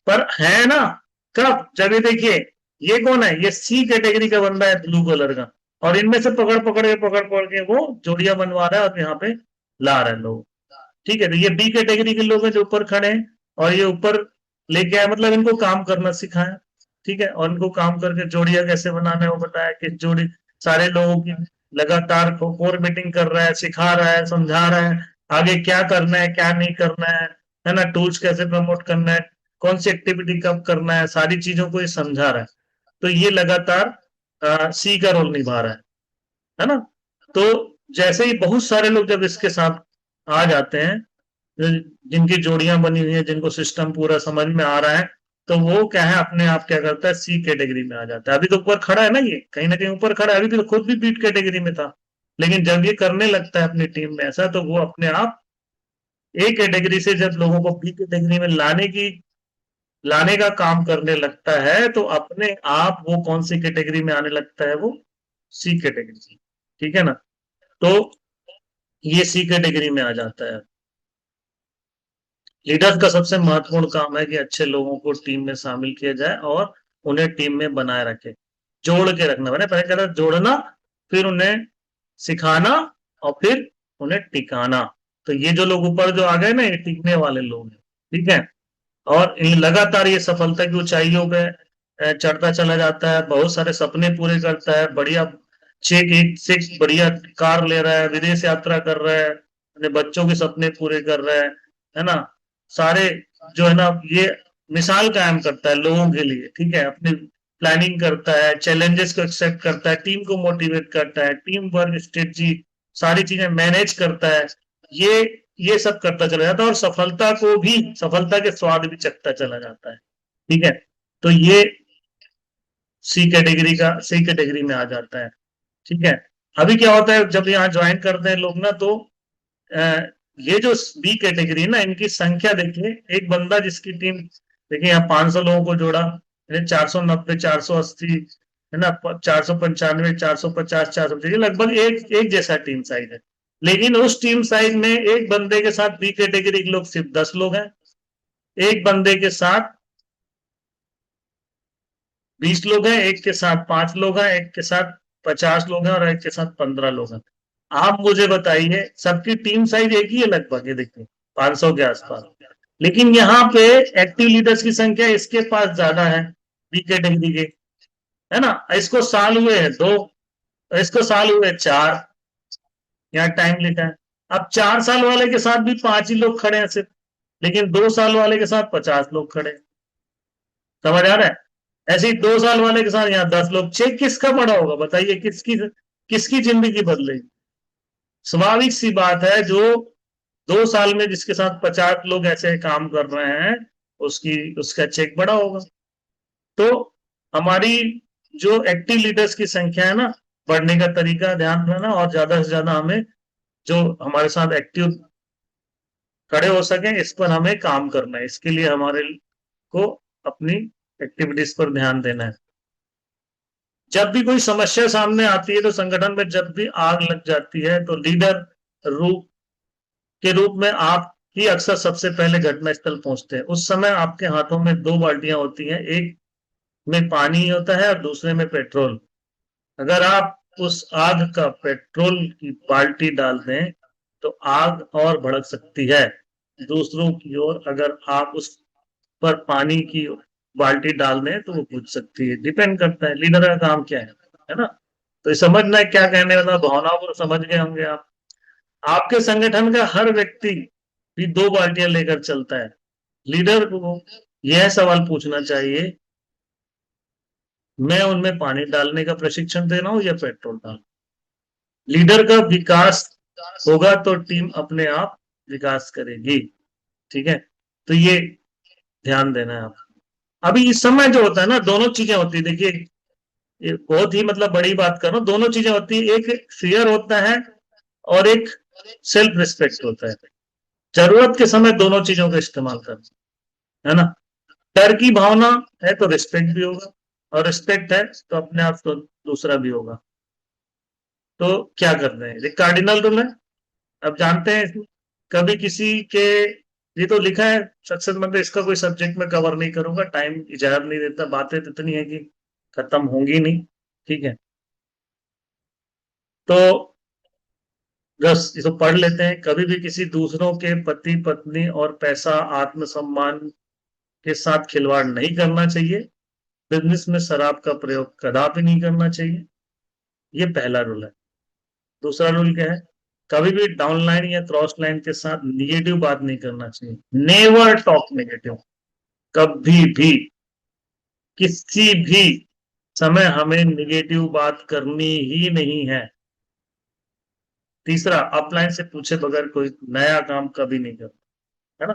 पर है ना। कब? जब ये देखिए, ये कौन है, ये सी कैटेगरी का बंदा है ब्लू कलर का, और इनमें से पकड़ पकड़ के वो जोड़ियां बनवा रहा है और यहाँ पे ला रहे हैं लोग। ठीक है, तो ये बी कैटेगरी के लोग हैं जो ऊपर खड़े हैं, और ये ऊपर लेके आए, मतलब इनको काम करना सिखाया। ठीक है, और इनको काम करके जोड़ियां कैसे बनाना है वो बताया, कि जोड़ी सारे लोगों की लगातार कोर मीटिंग कर रहा है, सिखा रहा है, समझा रहा है आगे क्या करना है क्या नहीं करना है ना, टूल्स कैसे प्रमोट करना है, कौन सी एक्टिविटी कब करना है, सारी चीजों को ये समझा रहा है। तो ये लगातार सी का रोल निभा रहा है ना। तो जैसे ही बहुत सारे लोग जब इसके साथ आ जाते हैं, जिनकी जोड़ियां बनी हुई है, जिनको सिस्टम पूरा समझ में आ रहा है, तो वो क्या है, अपने आप क्या करता है, सी कैटेगरी में आ जाता है। अभी तो ऊपर खड़ा है ना, ये कहीं ना कहीं ऊपर खड़ा है, अभी भी तो खुद भी बीट कैटेगरी में था, लेकिन जब ये करने लगता है अपनी टीम में ऐसा, तो वो अपने आप ए कैटेगरी से जब लोगों को बी कैटेगरी में लाने का काम करने लगता है, तो अपने आप वो कौन सी कैटेगरी में आने लगता है, वो सी कैटेगरी। ठीक है ना, तो ये सी कैटेगरी में आ जाता है। लीडर का सबसे महत्वपूर्ण काम है कि अच्छे लोगों को टीम में शामिल किया जाए और उन्हें टीम में बनाए रखे, जोड़ के रखना। मैंने पहले कहा था जोड़ना, फिर उन्हें सिखाना, और फिर उन्हें टिकाना। तो ये जो लोग ऊपर जो आ गए ना, ये टिकने वाले लोग हैं। ठीक है, और लगातार ये सफलता की ऊंचाइयों पे चढ़ता चला जाता है, बहुत सारे सपने पूरे करता है, बढ़िया चेक एक से एक बढ़िया कार ले रहा है, विदेश यात्रा कर रहा है, अपने बच्चों के सपने पूरे कर रहा है ना, सारे जो है ना, ये मिसाल कायम करता है लोगों के लिए। ठीक है, अपनी प्लानिंग करता है, चैलेंजेस को एक्सेप्ट करता है, टीम को मोटिवेट करता है, टीम वर्क स्ट्रेटजी सारी चीजें मैनेज करता है, ये ये सब करता चला जाता है, और सफलता को भी, सफलता के स्वाद भी चखता चला जाता है। ठीक है, तो ये सी कैटेगरी में आ जाता है। ठीक है, अभी क्या होता है, जब यहाँ ज्वाइन करते हैं लोग ना, तो ये जो बी कैटेगरी है ना, इनकी संख्या देखिए, एक बंदा जिसकी टीम, देखिए यहाँ 500 लोगों को जोड़ा, 490, 480, है ना, 495, 450, 450, ये लगभग एक एक जैसा टीम साइज है। लेकिन उस टीम साइज में एक बंदे के साथ बी कैटेगरी के लोग सिर्फ 10 लोग हैं, एक बंदे के साथ 20 लोग हैं, एक के साथ 5 लोग हैं, एक के साथ 50 लोग हैं, और एक के साथ 15 लोग हैं। आप मुझे बताइए, सबकी टीम साइज एक ही है लगभग, ये देखिए 500 के आसपास, लेकिन यहाँ पे एक्टिव लीडर्स की संख्या इसके पास ज्यादा है, बी कैटेगरी के, है ना। इसको साल हुए हैं 2, इसको साल हुए 4, यहाँ टाइम लिखा है। अब 4 साल वाले के साथ भी 5 ही लोग खड़े हैं सिर्फ, लेकिन 2 साल वाले के साथ 50 लोग खड़े हैं। समझ आ रहा है? ऐसे ही 2 साल वाले के साथ यहाँ 10 लोग। चेक किसका बड़ा होगा बताइए, किसकी किसकी जिंदगी बदलेगी? स्वाभाविक सी बात है, जो 2 साल में जिसके साथ 50 लोग ऐसे काम कर रहे हैं, उसका चेक बड़ा होगा। तो हमारी जो एक्टिव लीडर्स की संख्या है ना, बढ़ने का तरीका ध्यान रखना, और ज्यादा से ज्यादा हमें जो हमारे साथ एक्टिव खड़े हो सके, इस पर हमें काम करना है। इसके लिए हमारे को अपनी एक्टिविटीज पर ध्यान देना है। जब भी कोई समस्या सामने आती है, तो संगठन में जब भी आग लग जाती है, तो लीडर के रूप में आप ही अक्सर सबसे पहले घटनास्थल पहुंचते हैं। उस समय आपके हाथों में 2 बाल्टियां होती हैं, एक में पानी होता है और दूसरे में पेट्रोल। अगर आप उस आग का पेट्रोल की बाल्टी डाल दें, तो आग और भड़क सकती है। दूसरों की ओर अगर आप उस पर पानी की बाल्टी डाल दें, तो वो बुझ सकती है। डिपेंड करता है लीडर का काम क्या है ना। तो ये समझना है क्या कहने वाला, भावनाओं को समझ गए होंगे आप। आपके संगठन का हर व्यक्ति भी 2 बाल्टियां लेकर चलता है। लीडर को यह सवाल पूछना चाहिए, मैं उनमें पानी डालने का प्रशिक्षण दे रहा हूं या पेट्रोल डाल? लीडर का विकास होगा तो टीम अपने आप विकास करेगी। ठीक है, तो ये ध्यान देना है आप। अभी इस समय जो होता है ना, दोनों चीजें होती है। देखिए, ये बहुत ही मतलब बड़ी बात कर रहा हूं, दोनों चीजें होती है, एक फियर होता है और एक सेल्फ रिस्पेक्ट होता है। जरूरत के समय दोनों चीजों का इस्तेमाल करना, है ना। डर की भावना है तो रिस्पेक्ट भी होगा, और रिस्पेक्ट है तो अपने आप तो दूसरा भी होगा। तो क्या कर रहे हैं, ये कार्डिनल रूल है। अब जानते हैं इसमें, कभी किसी के, ये तो लिखा है सक्सेस मंत्र, इसका कोई सब्जेक्ट में कवर नहीं करूंगा, टाइम इजाजत नहीं देता, बातें तो इतनी है कि खत्म होंगी नहीं। ठीक है, तो बस इसको पढ़ लेते हैं। कभी भी किसी दूसरों के पति पत्नी और पैसा आत्मसम्मान के साथ खिलवाड़ नहीं करना चाहिए। बिजनेस में शराब का प्रयोग कदापि नहीं करना चाहिए। ये पहला रूल है। दूसरा रूल क्या है, कभी भी डाउनलाइन या क्रॉस लाइन के साथ निगेटिव बात नहीं करना चाहिए। नेवर टॉक नेगेटिव, कभी भी किसी भी समय हमें निगेटिव बात करनी ही नहीं है। तीसरा, अपलाइन से पूछे बगैर कोई नया काम कभी नहीं करना। है ना।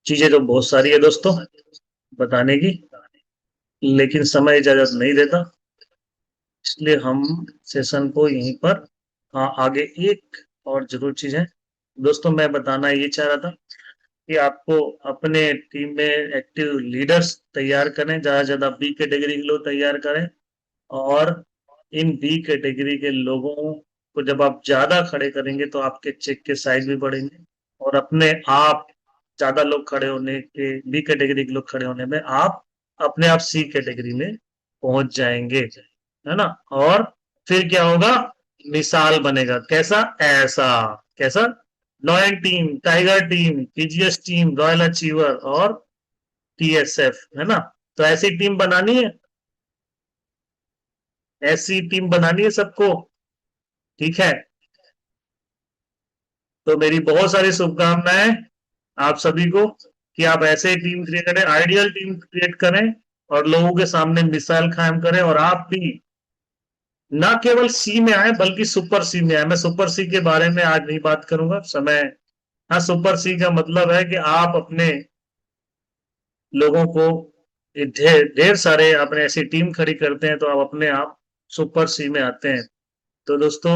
चीजें तो बहुत सारी है दोस्तों बताने की, लेकिन समय इजाजत नहीं देता, इसलिए हम सेशन को यहीं पर, हाँ आगे एक और जरूर चीज है दोस्तों, मैं बताना ये चाह रहा था कि आपको अपने टीम में एक्टिव लीडर्स तैयार करें, ज्यादा से ज्यादा बी कैटेगरी के लोग तैयार करें, और इन बी कैटेगरी के लोगों को जब आप ज्यादा खड़े करेंगे तो आपके चेक के साइज भी बढ़ेंगे, और अपने आप ज्यादा लोग खड़े होने के, बी कैटेगरी के लोग खड़े होने में आप अपने आप सी कैटेगरी में पहुंच जाएंगे, है ना। और फिर क्या होगा, मिसाल बनेगा, कैसा, ऐसा, कैसा, lion team, tiger team, PGS team, royal achiever और टीएसएफ, है ना। तो ऐसी टीम बनानी है, ऐसी टीम बनानी है सबको, ठीक है। तो मेरी बहुत सारी शुभकामनाएं आप सभी को कि आप ऐसे टीम क्रिएट करें, आइडियल टीम क्रिएट करें और लोगों के सामने मिसाल कायम करें, और आप भी ना केवल सी में आए बल्कि सुपर सी में आए। मैं सुपर सी के बारे में आज नहीं बात करूंगा, समय, हाँ सुपर सी का मतलब है कि आप अपने लोगों को ढेर ढेर सारे अपने ऐसी टीम खड़ी करते हैं तो आप अपने आप सुपर सी में आते हैं। तो दोस्तों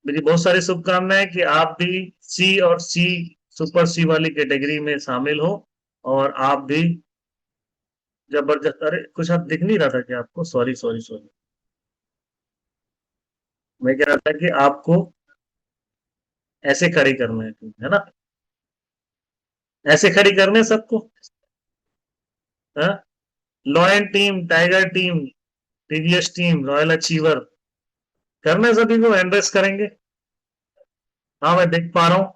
मेरी बहुत सारी शुभकामनाएं कि आप भी सी और सी, सुपर सी वाली कैटेगरी में शामिल हो, और आप भी जबरदस्त, अरे कुछ आप दिख नहीं रहा था क्या आपको, सॉरी सॉरी सॉरी, मैं कह रहा था कि आपको ऐसे खड़ी करना है ना, ऐसे खड़ी करने सबको, lion team, tiger team, TVS team, royal achiever करना है, सभी को एंड्रेस करेंगे। हाँ मैं देख पा रहा हूँ